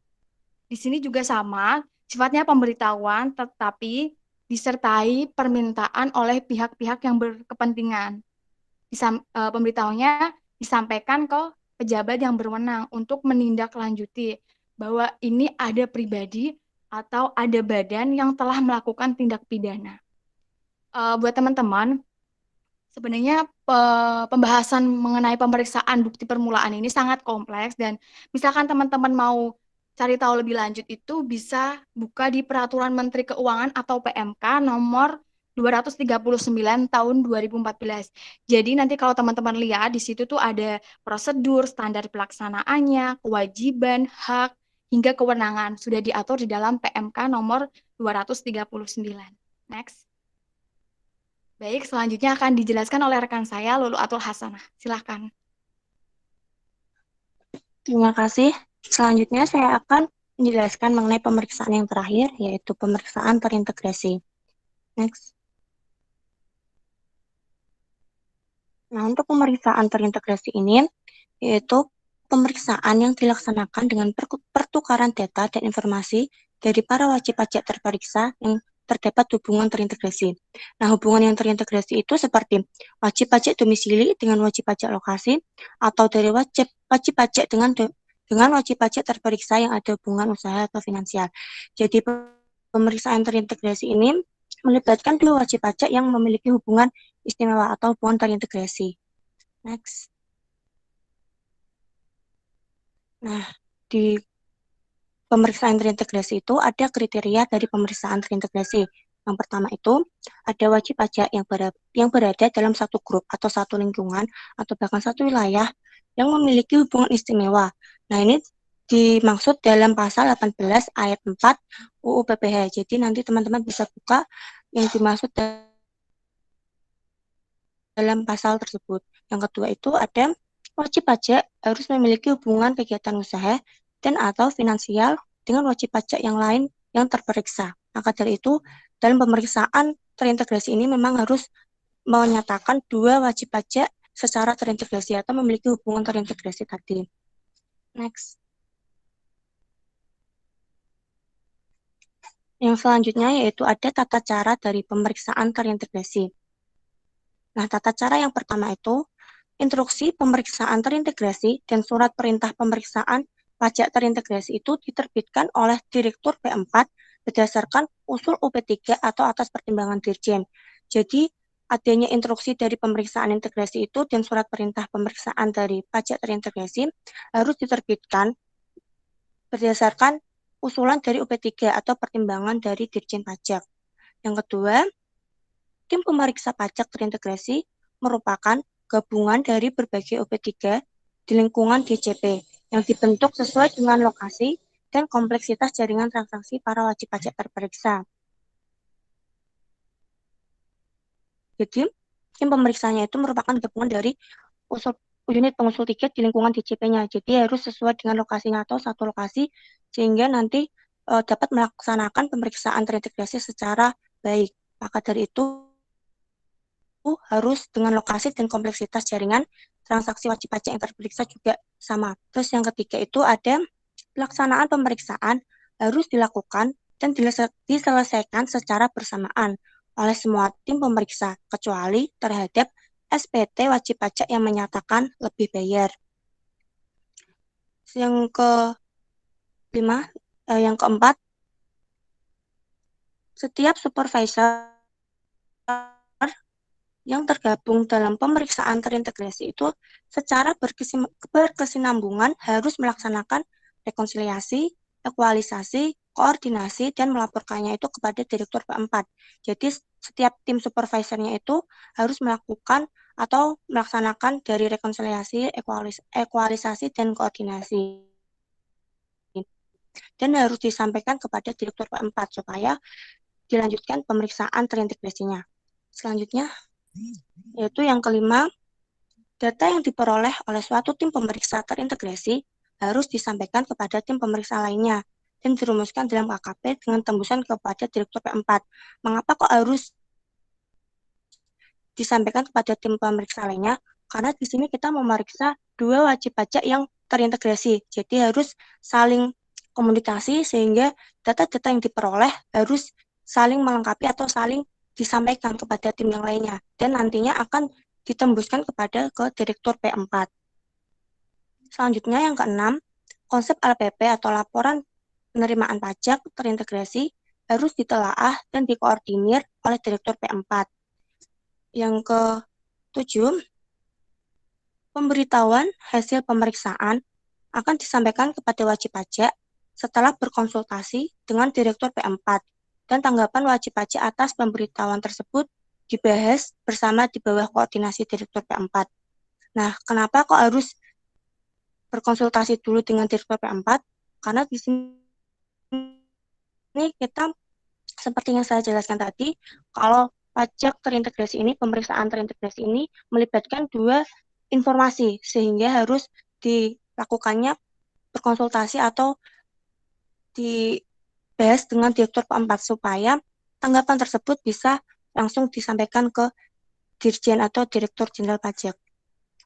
Di sini juga sama, sifatnya pemberitahuan tetapi disertai permintaan oleh pihak-pihak yang berkepentingan. Pemberitahuannya disampaikan ke pejabat yang berwenang untuk menindaklanjuti bahwa ini ada pribadi atau ada badan yang telah melakukan tindak pidana. Buat teman-teman, sebenarnya pembahasan mengenai pemeriksaan bukti permulaan ini sangat kompleks dan misalkan teman-teman mau cari tahu lebih lanjut itu bisa buka di Peraturan Menteri Keuangan atau PMK nomor 239 tahun 2014. Jadi nanti kalau teman-teman lihat di situ tuh ada prosedur, standar pelaksanaannya, kewajiban, hak, hingga kewenangan sudah diatur di dalam PMK nomor 239. Next. Baik, selanjutnya akan dijelaskan oleh rekan saya, Lulu Atul Hasanah. Silahkan. Terima kasih. Selanjutnya saya akan menjelaskan mengenai pemeriksaan yang terakhir, yaitu pemeriksaan terintegrasi. Next. Nah, untuk pemeriksaan terintegrasi ini, yaitu pemeriksaan yang dilaksanakan dengan pertukaran data dan informasi dari para wajib pajak terperiksa yang terdapat hubungan terintegrasi. Nah, hubungan yang terintegrasi itu seperti wajib pajak domisili dengan wajib pajak lokasi, atau dari wajib pajak dengan wajib pajak terperiksa yang ada hubungan usaha atau finansial. Jadi, pemeriksaan terintegrasi ini melibatkan dua wajib pajak yang memiliki hubungan istimewa atau hubungan terintegrasi. Next. Nah, di pemeriksaan terintegrasi itu ada kriteria dari pemeriksaan terintegrasi. Yang pertama itu ada wajib pajak yang berada dalam satu grup atau satu lingkungan atau bahkan satu wilayah yang memiliki hubungan istimewa. Nah, ini dimaksud dalam pasal 18 ayat 4 UU PPH. Jadi nanti teman-teman bisa buka yang dimaksud dalam pasal tersebut. Yang kedua itu ada wajib pajak harus memiliki hubungan kegiatan usaha dan atau finansial dengan wajib pajak yang lain yang terperiksa. Maka dari itu, dalam pemeriksaan terintegrasi ini memang harus menyatakan dua wajib pajak secara terintegrasi atau memiliki hubungan terintegrasi tadi. Next. Yang selanjutnya yaitu ada tata cara dari pemeriksaan terintegrasi. Nah, tata cara yang pertama itu instruksi pemeriksaan terintegrasi dan surat perintah pemeriksaan pajak terintegrasi itu diterbitkan oleh Direktur P4 berdasarkan usul UP3 atau atas pertimbangan Dirjen. Jadi, adanya instruksi dari pemeriksaan integrasi itu dan surat perintah pemeriksaan dari pajak terintegrasi harus diterbitkan berdasarkan usulan dari UP3 atau pertimbangan dari Dirjen Pajak. Yang kedua, tim pemeriksa pajak terintegrasi merupakan gabungan dari berbagai UP3 di lingkungan DJP yang dibentuk sesuai dengan lokasi dan kompleksitas jaringan transaksi para wajib pajak terperiksa. Jadi, tim pemeriksanya itu merupakan gabungan dari unit pengusul tiket di lingkungan DJP-nya. Jadi, harus sesuai dengan lokasinya atau satu lokasi, sehingga nanti dapat melaksanakan pemeriksaan terintegrasi secara baik. Maka dari itu, harus dengan lokasi dan kompleksitas jaringan transaksi wajib pajak yang terperiksa juga sama. Terus yang ketiga itu ada pelaksanaan pemeriksaan harus dilakukan dan diselesaikan secara bersamaan oleh semua tim pemeriksa, kecuali terhadap SPT wajib pajak yang menyatakan lebih bayar. Yang keempat, setiap supervisor yang tergabung dalam pemeriksaan terintegrasi itu secara berkesinambungan harus melaksanakan rekonsiliasi, ekualisasi, koordinasi, dan melaporkannya itu kepada Direktur P4. Jadi setiap tim supervisornya itu harus melakukan atau melaksanakan dari rekonsiliasi, ekualisasi, dan koordinasi. Dan harus disampaikan kepada Direktur P4 supaya dilanjutkan pemeriksaan terintegrasinya. Selanjutnya, yaitu yang kelima, data yang diperoleh oleh suatu tim pemeriksa terintegrasi harus disampaikan kepada tim pemeriksa lainnya dan dirumuskan dalam KKP dengan tembusan kepada Direktur P4. Mengapa kok harus disampaikan kepada tim pemeriksa lainnya? Karena di sini kita memeriksa dua wajib pajak yang terintegrasi. Jadi harus saling komunikasi sehingga data-data yang diperoleh harus saling melengkapi atau saling disampaikan kepada tim yang lainnya dan nantinya akan ditembuskan ke Direktur P4. Selanjutnya yang keenam, konsep LPP atau laporan penerimaan pajak terintegrasi harus ditelaah dan dikoordinir oleh Direktur P4. Yang ketujuh, pemberitahuan hasil pemeriksaan akan disampaikan kepada wajib pajak setelah berkonsultasi dengan Direktur P4. dan tanggapan wajib pajak atas pemberitahuan tersebut dibahas bersama di bawah koordinasi Direktur P4. Nah, kenapa kok harus berkonsultasi dulu dengan Direktur P4? Karena di sini kita seperti yang saya jelaskan tadi, kalau pajak terintegrasi ini, pemeriksaan terintegrasi ini melibatkan dua informasi, sehingga harus dilakukannya berkonsultasi atau dibahas dengan Direktur P4 supaya tanggapan tersebut bisa langsung disampaikan ke Dirjen atau Direktur Jenderal Pajak.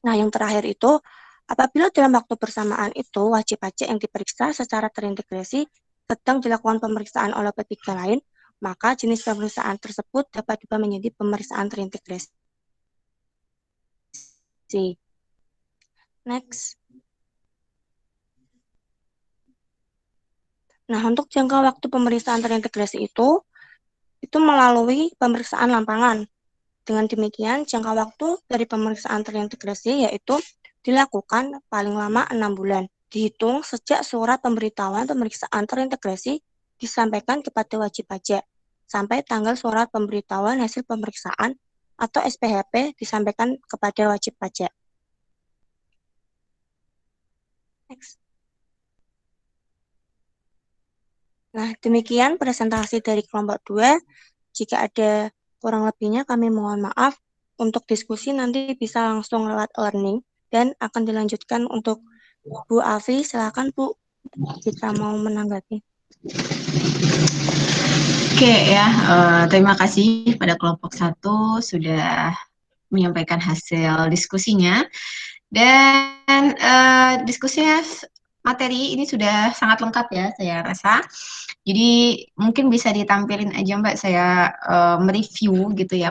Nah, yang terakhir itu, apabila dalam waktu bersamaan itu wajib pajak yang diperiksa secara terintegrasi sedang dilakukan pemeriksaan oleh P3 lain, maka jenis pemeriksaan tersebut dapat diubah menjadi pemeriksaan terintegrasi. Next. Nah, untuk jangka waktu pemeriksaan terintegrasi itu melalui pemeriksaan lapangan. Dengan demikian, jangka waktu dari pemeriksaan terintegrasi yaitu dilakukan paling lama 6 bulan, dihitung sejak surat pemberitahuan pemeriksaan terintegrasi disampaikan kepada wajib pajak, sampai tanggal surat pemberitahuan hasil pemeriksaan atau SPHP disampaikan kepada wajib pajak. Next. Nah, demikian presentasi dari kelompok 2. Jika ada kurang lebihnya kami mohon maaf. Untuk diskusi nanti bisa langsung lewat learning dan akan dilanjutkan untuk Bu Afi. Silakan Bu, jika mau menanggapi. Oke ya, terima kasih pada kelompok 1 sudah menyampaikan hasil diskusinya. Dan diskusinya materi ini sudah sangat lengkap ya saya rasa. Jadi mungkin bisa ditampilin aja Mbak, saya mereview gitu ya,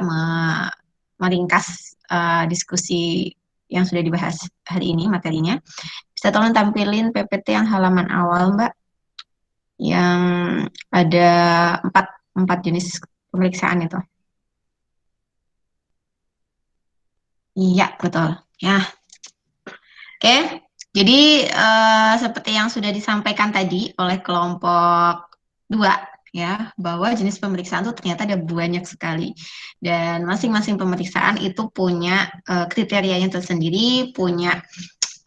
meringkas diskusi yang sudah dibahas hari ini materinya. Bisa tolong tampilin PPT yang halaman awal Mbak, yang ada 4 jenis pemeriksaan itu. Iya, betul. Ya. Oke. Jadi seperti yang sudah disampaikan tadi oleh kelompok 2 ya, bahwa jenis pemeriksaan itu ternyata ada banyak sekali. Dan masing-masing pemeriksaan itu punya kriterianya tersendiri, punya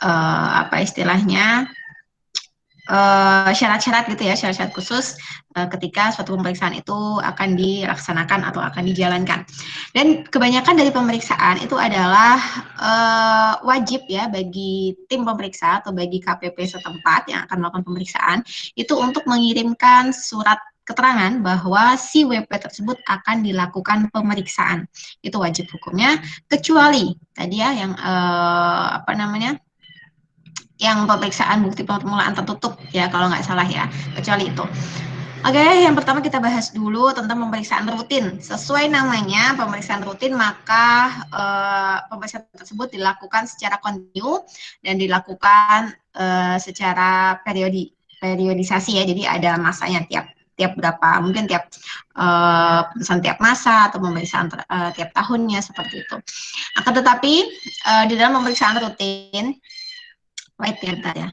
apa istilahnya? Syarat-syarat gitu ya, syarat-syarat khusus ketika suatu pemeriksaan itu akan dilaksanakan atau akan dijalankan. Dan kebanyakan dari pemeriksaan itu adalah wajib ya bagi tim pemeriksa atau bagi KPP setempat yang akan melakukan pemeriksaan itu untuk mengirimkan surat keterangan bahwa si WP tersebut akan dilakukan pemeriksaan. Itu wajib hukumnya, kecuali tadi ya yang apa namanya? Yang pemeriksaan bukti permulaan tertutup ya kalau nggak salah ya, kecuali itu. Oke, yang pertama kita bahas dulu tentang pemeriksaan rutin. Sesuai namanya pemeriksaan rutin, maka pemeriksaan tersebut dilakukan secara kontinu dan dilakukan secara periodisasi ya. Jadi ada masanya tiap berapa, mungkin tiap tiap masa atau pemeriksaan tiap tahunnya seperti itu. Akan tetapi di dalam pemeriksaan rutin, wait ya, bentar ya.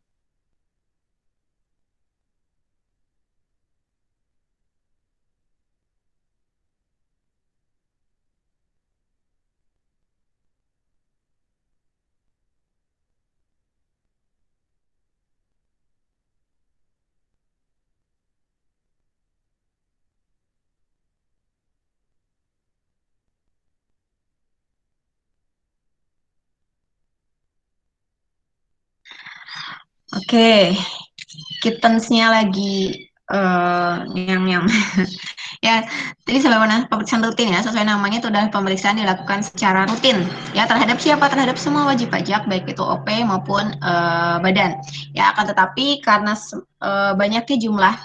Oke, kittensnya lagi yang ya. Jadi sebagaimana pemeriksaan rutin ya, sesuai namanya itu adalah pemeriksaan dilakukan secara rutin ya terhadap siapa? Terhadap semua wajib pajak baik itu OP maupun badan. Ya, akan tetapi karena banyaknya jumlah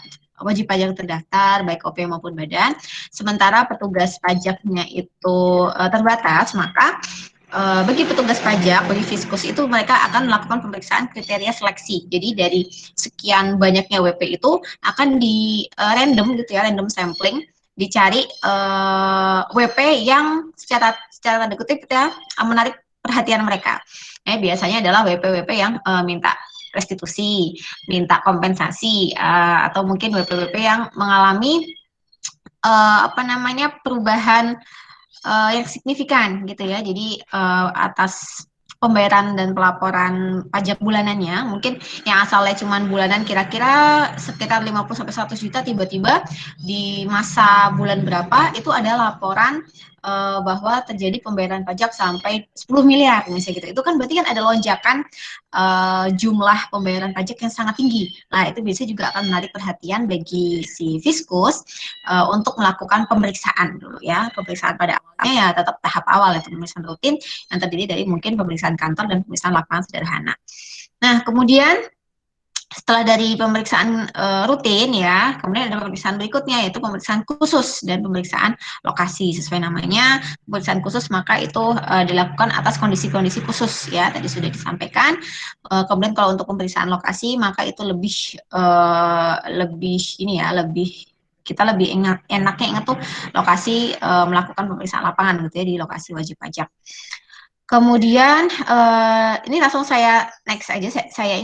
wajib pajak terdaftar baik OP maupun badan, sementara petugas pajaknya itu terbatas, maka bagi petugas pajak, bagi fiskus itu mereka akan melakukan pemeriksaan kriteria seleksi. Jadi dari sekian banyaknya WP itu akan di random gitu ya, random sampling, dicari WP yang secara tanda kutip ya menarik perhatian mereka. Biasanya adalah WP-WP yang minta restitusi, minta kompensasi, atau mungkin WP-WP yang mengalami perubahan yang signifikan gitu ya. Jadi atas pembayaran dan pelaporan pajak bulanannya, mungkin yang asalnya cuma bulanan kira-kira sekitar 50 sampai 100 juta, tiba-tiba di masa bulan berapa itu ada laporan bahwa terjadi pembayaran pajak sampai 10 miliar misalnya gitu. Itu kan berarti kan ada lonjakan jumlah pembayaran pajak yang sangat tinggi. Nah, itu biasanya juga akan menarik perhatian bagi si fiskus untuk melakukan pemeriksaan dulu ya. Pemeriksaan pada awalnya ya tetap tahap awal, itu pemeriksaan rutin yang terdiri dari mungkin pemeriksaan kantor dan pemeriksaan lapangan sederhana. Nah, kemudian setelah dari pemeriksaan rutin ya, kemudian ada pemeriksaan berikutnya yaitu pemeriksaan khusus dan pemeriksaan lokasi. Sesuai namanya, pemeriksaan khusus maka itu dilakukan atas kondisi-kondisi khusus ya, tadi sudah disampaikan. Kemudian kalau untuk pemeriksaan lokasi maka itu lebih kita lebih enaknya ingat tuh lokasi melakukan pemeriksaan lapangan gitu ya, di lokasi wajib pajak. Kemudian ini langsung saya next aja, saya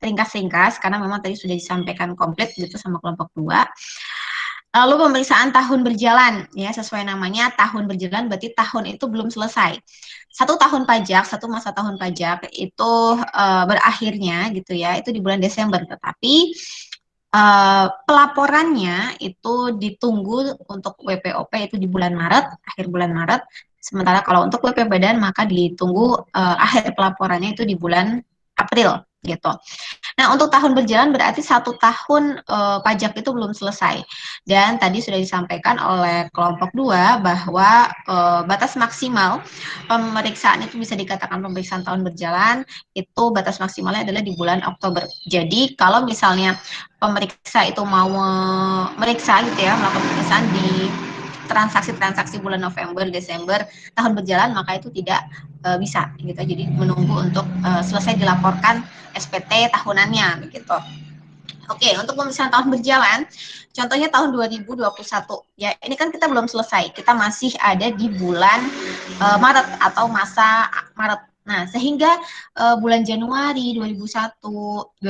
ringkas-ringkas karena memang tadi sudah disampaikan komplit gitu sama kelompok 2. Lalu pemeriksaan tahun berjalan ya, sesuai namanya tahun berjalan berarti tahun itu belum selesai. Satu masa tahun pajak itu berakhirnya gitu ya, itu di bulan Desember, tetapi pelaporannya itu ditunggu untuk WPOP itu di bulan Maret, akhir bulan Maret. Sementara kalau untuk WP Badan maka ditunggu akhir pelaporannya itu di bulan April gitu. Nah, untuk tahun berjalan berarti 1 tahun pajak itu belum selesai. Dan tadi sudah disampaikan oleh kelompok 2 bahwa batas maksimal pemeriksaan itu bisa dikatakan pemeriksaan tahun berjalan, itu batas maksimalnya adalah di bulan Oktober. Jadi kalau misalnya pemeriksa itu mau meriksa gitu ya, melakukan pemeriksaan di transaksi-transaksi bulan November, Desember, tahun berjalan, maka itu tidak bisa gitu. Jadi menunggu untuk selesai dilaporkan SPT tahunannya begitu. Oke, untuk pemeriksaan tahun berjalan, contohnya tahun 2021 ya, ini kan kita belum selesai, kita masih ada di bulan Maret atau masa Maret. Nah, sehingga bulan Januari 2021,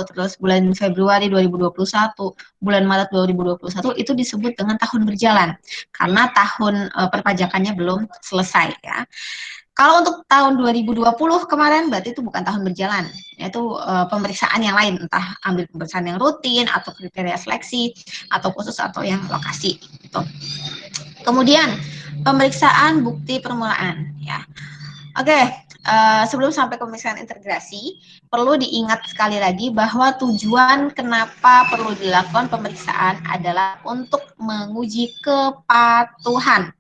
terus bulan Februari 2021, bulan Maret 2021 itu disebut dengan tahun berjalan karena tahun perpajakannya belum selesai ya. Kalau untuk tahun 2020 kemarin berarti itu bukan tahun berjalan, yaitu pemeriksaan yang lain, entah ambil pemeriksaan yang rutin atau kriteria seleksi atau khusus atau yang lokasi gitu. Kemudian pemeriksaan bukti permulaan ya. Oke, sebelum sampai pemeriksaan integrasi, perlu diingat sekali lagi bahwa tujuan kenapa perlu dilakukan pemeriksaan adalah untuk menguji kepatuhan.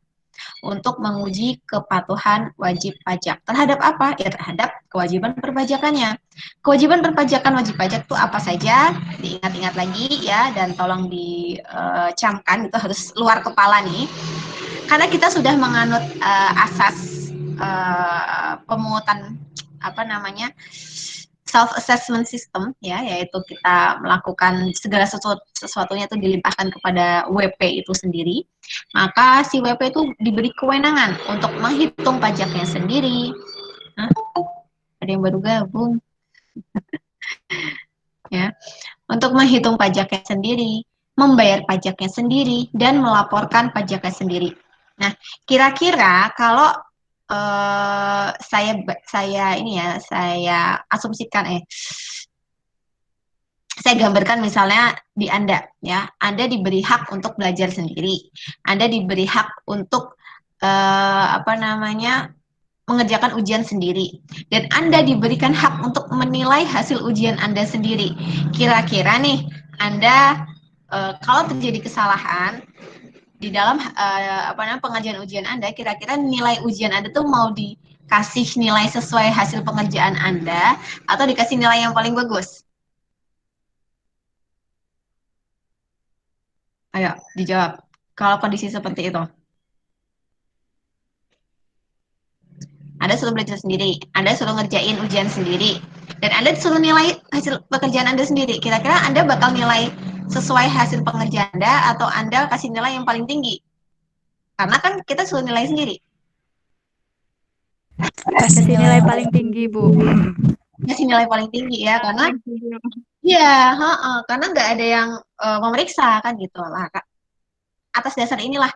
Untuk menguji kepatuhan wajib pajak. Terhadap apa? Ya terhadap kewajiban perpajakannya. Kewajiban perpajakan wajib pajak itu apa saja? Diingat-ingat lagi ya, dan tolong dicamkan, itu harus luar kepala nih. Karena kita sudah menganut asas pemungutan self-assessment system ya, yaitu kita melakukan segala sesuatunya itu dilimpahkan kepada WP itu sendiri, maka si WP itu diberi kewenangan untuk menghitung pajaknya sendiri. Nah, ada yang baru gabung ya, untuk menghitung pajaknya sendiri, membayar pajaknya sendiri, dan melaporkan pajaknya sendiri. Nah, kira-kira kalau saya asumsikan saya gambarkan misalnya di Anda ya, Anda diberi hak untuk belajar sendiri, Anda diberi hak untuk mengerjakan ujian sendiri, dan Anda diberikan hak untuk menilai hasil ujian Anda sendiri. Kira-kira nih Anda kalau terjadi kesalahan di dalam pengerjaan ujian Anda, kira-kira nilai ujian Anda tuh mau dikasih nilai sesuai hasil pengerjaan Anda atau dikasih nilai yang paling bagus? Ayo, dijawab. Kalau kondisi seperti itu. Anda suruh belajar sendiri, Anda suruh ngerjain ujian sendiri, dan Anda disuruh nilai hasil pekerjaan Anda sendiri. Kira-kira Anda bakal nilai sesuai hasil pengerjaan Anda atau Anda kasih nilai yang paling tinggi? Karena kan kita suruh nilai sendiri. Kasih nilai paling tinggi, Bu. ngasih nilai paling tinggi ya, karena karena nggak ada yang memeriksa kan gitu lah. Atas dasar inilah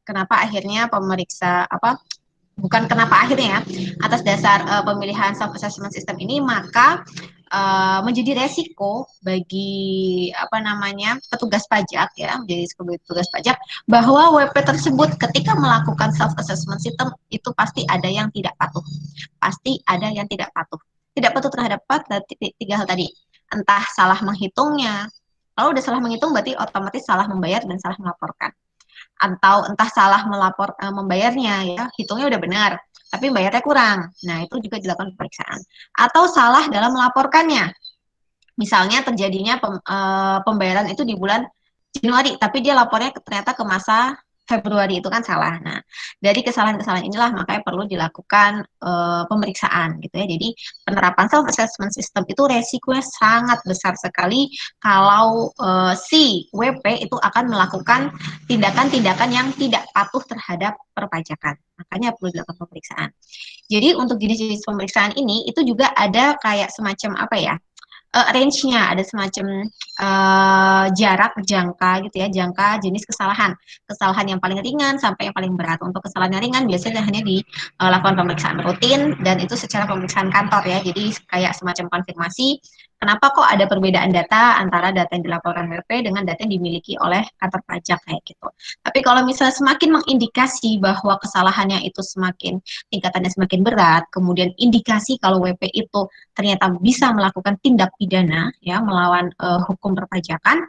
kenapa akhirnya pemeriksa bukan kenapa akhirnya ya, atas dasar pemilihan self assessment system ini maka menjadi resiko bagi petugas pajak ya, menjadi risiko bagi petugas pajak bahwa WP tersebut ketika melakukan self assessment system itu pasti ada yang tidak patuh. Pasti ada yang tidak patuh. Tidak patuh terhadap tiga hal tadi. Entah salah menghitungnya. Kalau udah salah menghitung berarti otomatis salah membayar dan salah melaporkan. Atau entah salah membayarnya ya, hitungnya udah benar tapi bayarnya kurang. Nah, itu juga dilakukan pemeriksaan. Atau salah dalam melaporkannya. Misalnya terjadinya pembayaran itu di bulan Januari, tapi dia lapornya ternyata ke masa Februari, itu kan salah. Nah, dari kesalahan-kesalahan inilah makanya perlu dilakukan pemeriksaan gitu ya. Jadi penerapan self assessment system itu resikonya sangat besar sekali kalau si WP itu akan melakukan tindakan-tindakan yang tidak patuh terhadap perpajakan. Makanya perlu dilakukan pemeriksaan. Jadi untuk jenis-jenis pemeriksaan ini itu juga ada kayak semacam range-nya, ada semacam jarak jangka gitu ya, jangka jenis kesalahan yang paling ringan sampai yang paling berat. Untuk kesalahan yang ringan biasanya hanya dilakukan pemeriksaan rutin dan itu secara pemeriksaan kantor ya, jadi kayak semacam konfirmasi kenapa kok ada perbedaan data antara data yang dilaporkan WP dengan data yang dimiliki oleh kantor pajak kayak gitu. Tapi kalau misalnya semakin mengindikasi bahwa kesalahannya itu tingkatannya semakin berat, kemudian indikasi kalau WP itu ternyata bisa melakukan tindak pidana ya melawan hukum perpajakan,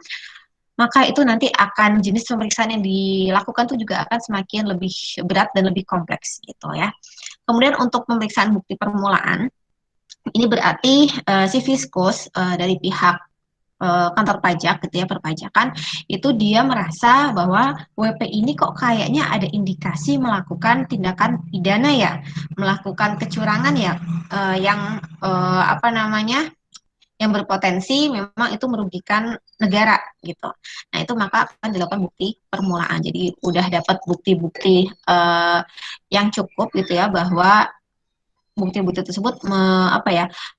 maka itu nanti akan jenis pemeriksaan yang dilakukan itu juga akan semakin lebih berat dan lebih kompleks gitu ya. Kemudian untuk pemeriksaan bukti permulaan, ini berarti si fiskus dari pihak kantor pajak gitu ya, perpajakan, itu dia merasa bahwa WP ini kok kayaknya ada indikasi melakukan tindakan pidana ya, melakukan kecurangan ya, yang berpotensi memang itu merugikan negara gitu. Nah, itu maka akan dilakukan bukti permulaan. Jadi udah dapat bukti-bukti yang cukup gitu ya, bahwa bukti-bukti tersebut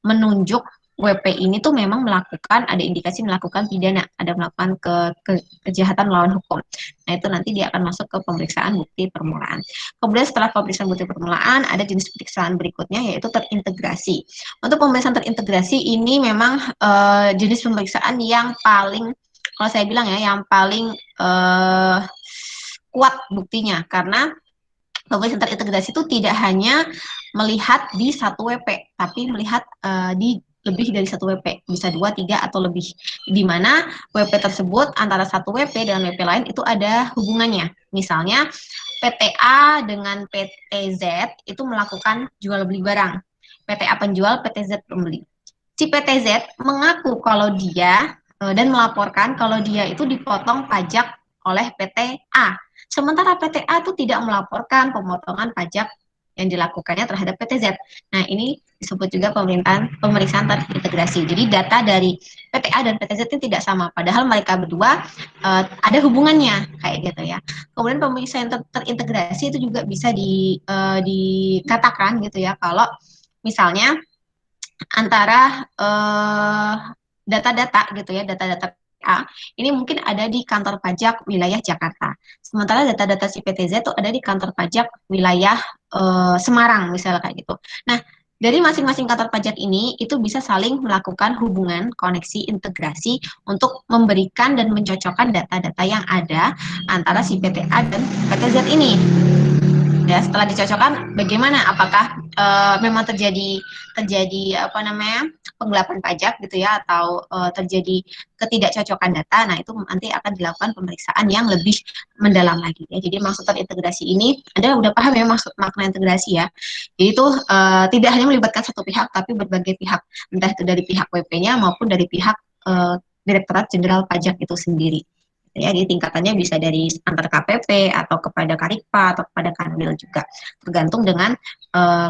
menunjuk WP ini tuh memang ada indikasi melakukan pidana, ada melakukan kejahatan melawan hukum. Nah, itu nanti dia akan masuk ke pemeriksaan bukti permulaan. Kemudian setelah pemeriksaan bukti permulaan, ada jenis pemeriksaan berikutnya yaitu terintegrasi. Untuk pemeriksaan terintegrasi ini memang jenis pemeriksaan yang paling, kalau saya bilang ya, yang paling kuat buktinya, karena pemeriksaan terintegrasi itu tidak hanya melihat di satu WP, tapi melihat di lebih dari satu WP, bisa 2, 3, atau lebih, di mana WP tersebut antara satu WP dan WP lain itu ada hubungannya. Misalnya PT A dengan PT Z itu melakukan jual beli barang. PT A penjual, PT Z pembeli. Si PT Z mengaku kalau dia dan melaporkan kalau dia itu dipotong pajak oleh PT A. Sementara PT A itu tidak melaporkan pemotongan pajak yang dilakukannya terhadap PT Z. Nah, ini disebut juga pemeriksaan terintegrasi. Jadi data dari PT A dan PT Z itu tidak sama, padahal mereka berdua ada hubungannya kayak gitu ya. Kemudian pemeriksaan terintegrasi itu juga bisa dikatakan gitu ya, kalau misalnya antara data-data gitu ya, data-data A ini mungkin ada di kantor pajak wilayah Jakarta. Sementara data-data si PTZ itu ada di kantor pajak wilayah Semarang misalnya kayak gitu. Nah, dari masing-masing kantor pajak ini itu bisa saling melakukan hubungan, koneksi, integrasi untuk memberikan dan mencocokkan data-data yang ada antara si PTA dan PTZ ini. Ya, setelah dicocokkan, bagaimana? Apakah memang terjadi penggelapan pajak gitu ya, atau terjadi ketidakcocokan data? Nah, itu nanti akan dilakukan pemeriksaan yang lebih mendalam lagi ya. Jadi maksud terintegrasi ini, Anda udah paham ya maksud makna integrasi ya. Jadi itu tidak hanya melibatkan satu pihak, tapi berbagai pihak, entah itu dari pihak WP-nya maupun dari pihak Direktorat Jenderal Pajak itu sendiri. Ya, di tingkatannya bisa dari antar KPP atau kepada Karikpa atau kepada Kanwil juga, tergantung dengan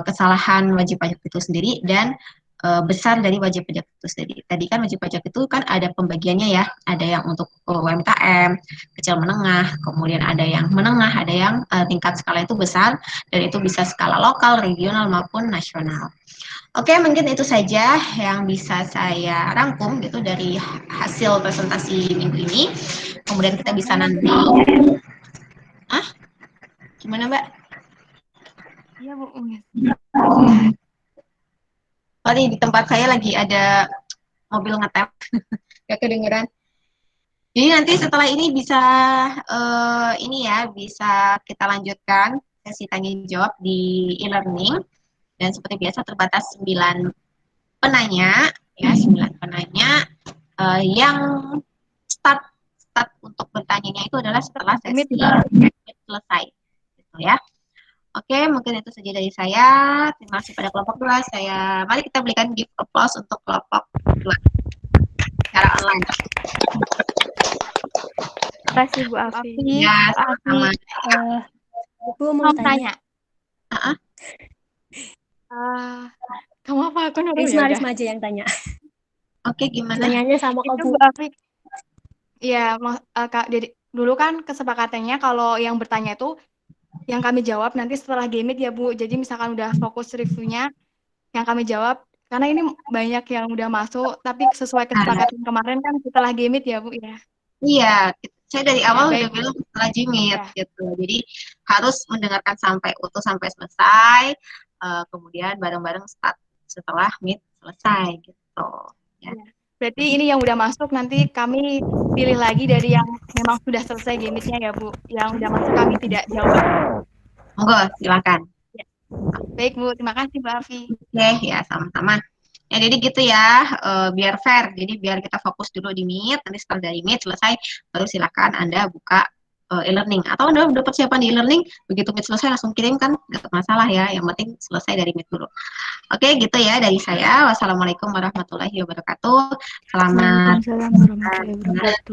kesalahan wajib pajak itu sendiri dan besar dari wajib pajak itu sendiri. Tadi kan wajib pajak itu kan ada pembagiannya ya, ada yang untuk UMKM, kecil menengah, kemudian ada yang menengah, ada yang tingkat skala itu besar, dan itu bisa skala lokal, regional maupun nasional. Oke, mungkin itu saja yang bisa saya rangkum gitu dari hasil presentasi minggu ini. Kemudian kita bisa nanti, gimana Mbak? Iya, Bu. Sorry, di tempat saya lagi ada mobil ngetem, gak kedengeran. Jadi nanti setelah ini bisa ini ya, bisa kita lanjutkan sesi tanya jawab di e-learning, dan seperti biasa terbatas 9 penanya ya, 9 penanya yang start untuk bertanyanya itu adalah setelah sesi selesai gitu ya. Oke, mungkin itu saja dari saya. Terima kasih pada kelompok 2. Mari kita berikan give applause untuk kelompok 2 secara online. Terima kasih Bu Afi. Ya, sama-sama. Bu mau tanya. Kamu apa? Aku nurut Risma aja yang tanya. Oke, gimana? Tanyanya sama ke Bu. Iya, Kak, jadi dulu kan kesepakatannya kalau yang bertanya itu yang kami jawab nanti setelah Gamit ya Bu. Jadi misalkan udah fokus reviewnya, yang kami jawab, karena ini banyak yang udah masuk, tapi sesuai kesepakatan kemarin kan setelah Gamit ya Bu ya. Iya, saya dari awal udah bilang setelah Jimit gitu. Jadi harus mendengarkan sampai utuh sampai selesai, kemudian bareng-bareng start setelah meet selesai gitu. Ya. Berarti ini yang udah masuk nanti kami pilih lagi dari yang memang sudah selesai Gamitnya ya Bu. Yang udah masuk kami tidak jawab. Monggo, silakan. Ya. Baik Bu, terima kasih Bu Afi. Oke, ya sama-sama. Ya, jadi gitu ya, biar fair. Jadi biar kita fokus dulu di Meet, nanti setelah dari Meet selesai, baru silakan Anda buka e-learning. Atau Anda udah persiapan di e-learning, begitu Meet selesai langsung kirim kan, nggak masalah ya, yang penting selesai dari Meet dulu. Oke, gitu ya dari saya. Wassalamualaikum warahmatullahi wabarakatuh. Selamat. Waalaikumsalam warahmatullahi wabarakatuh.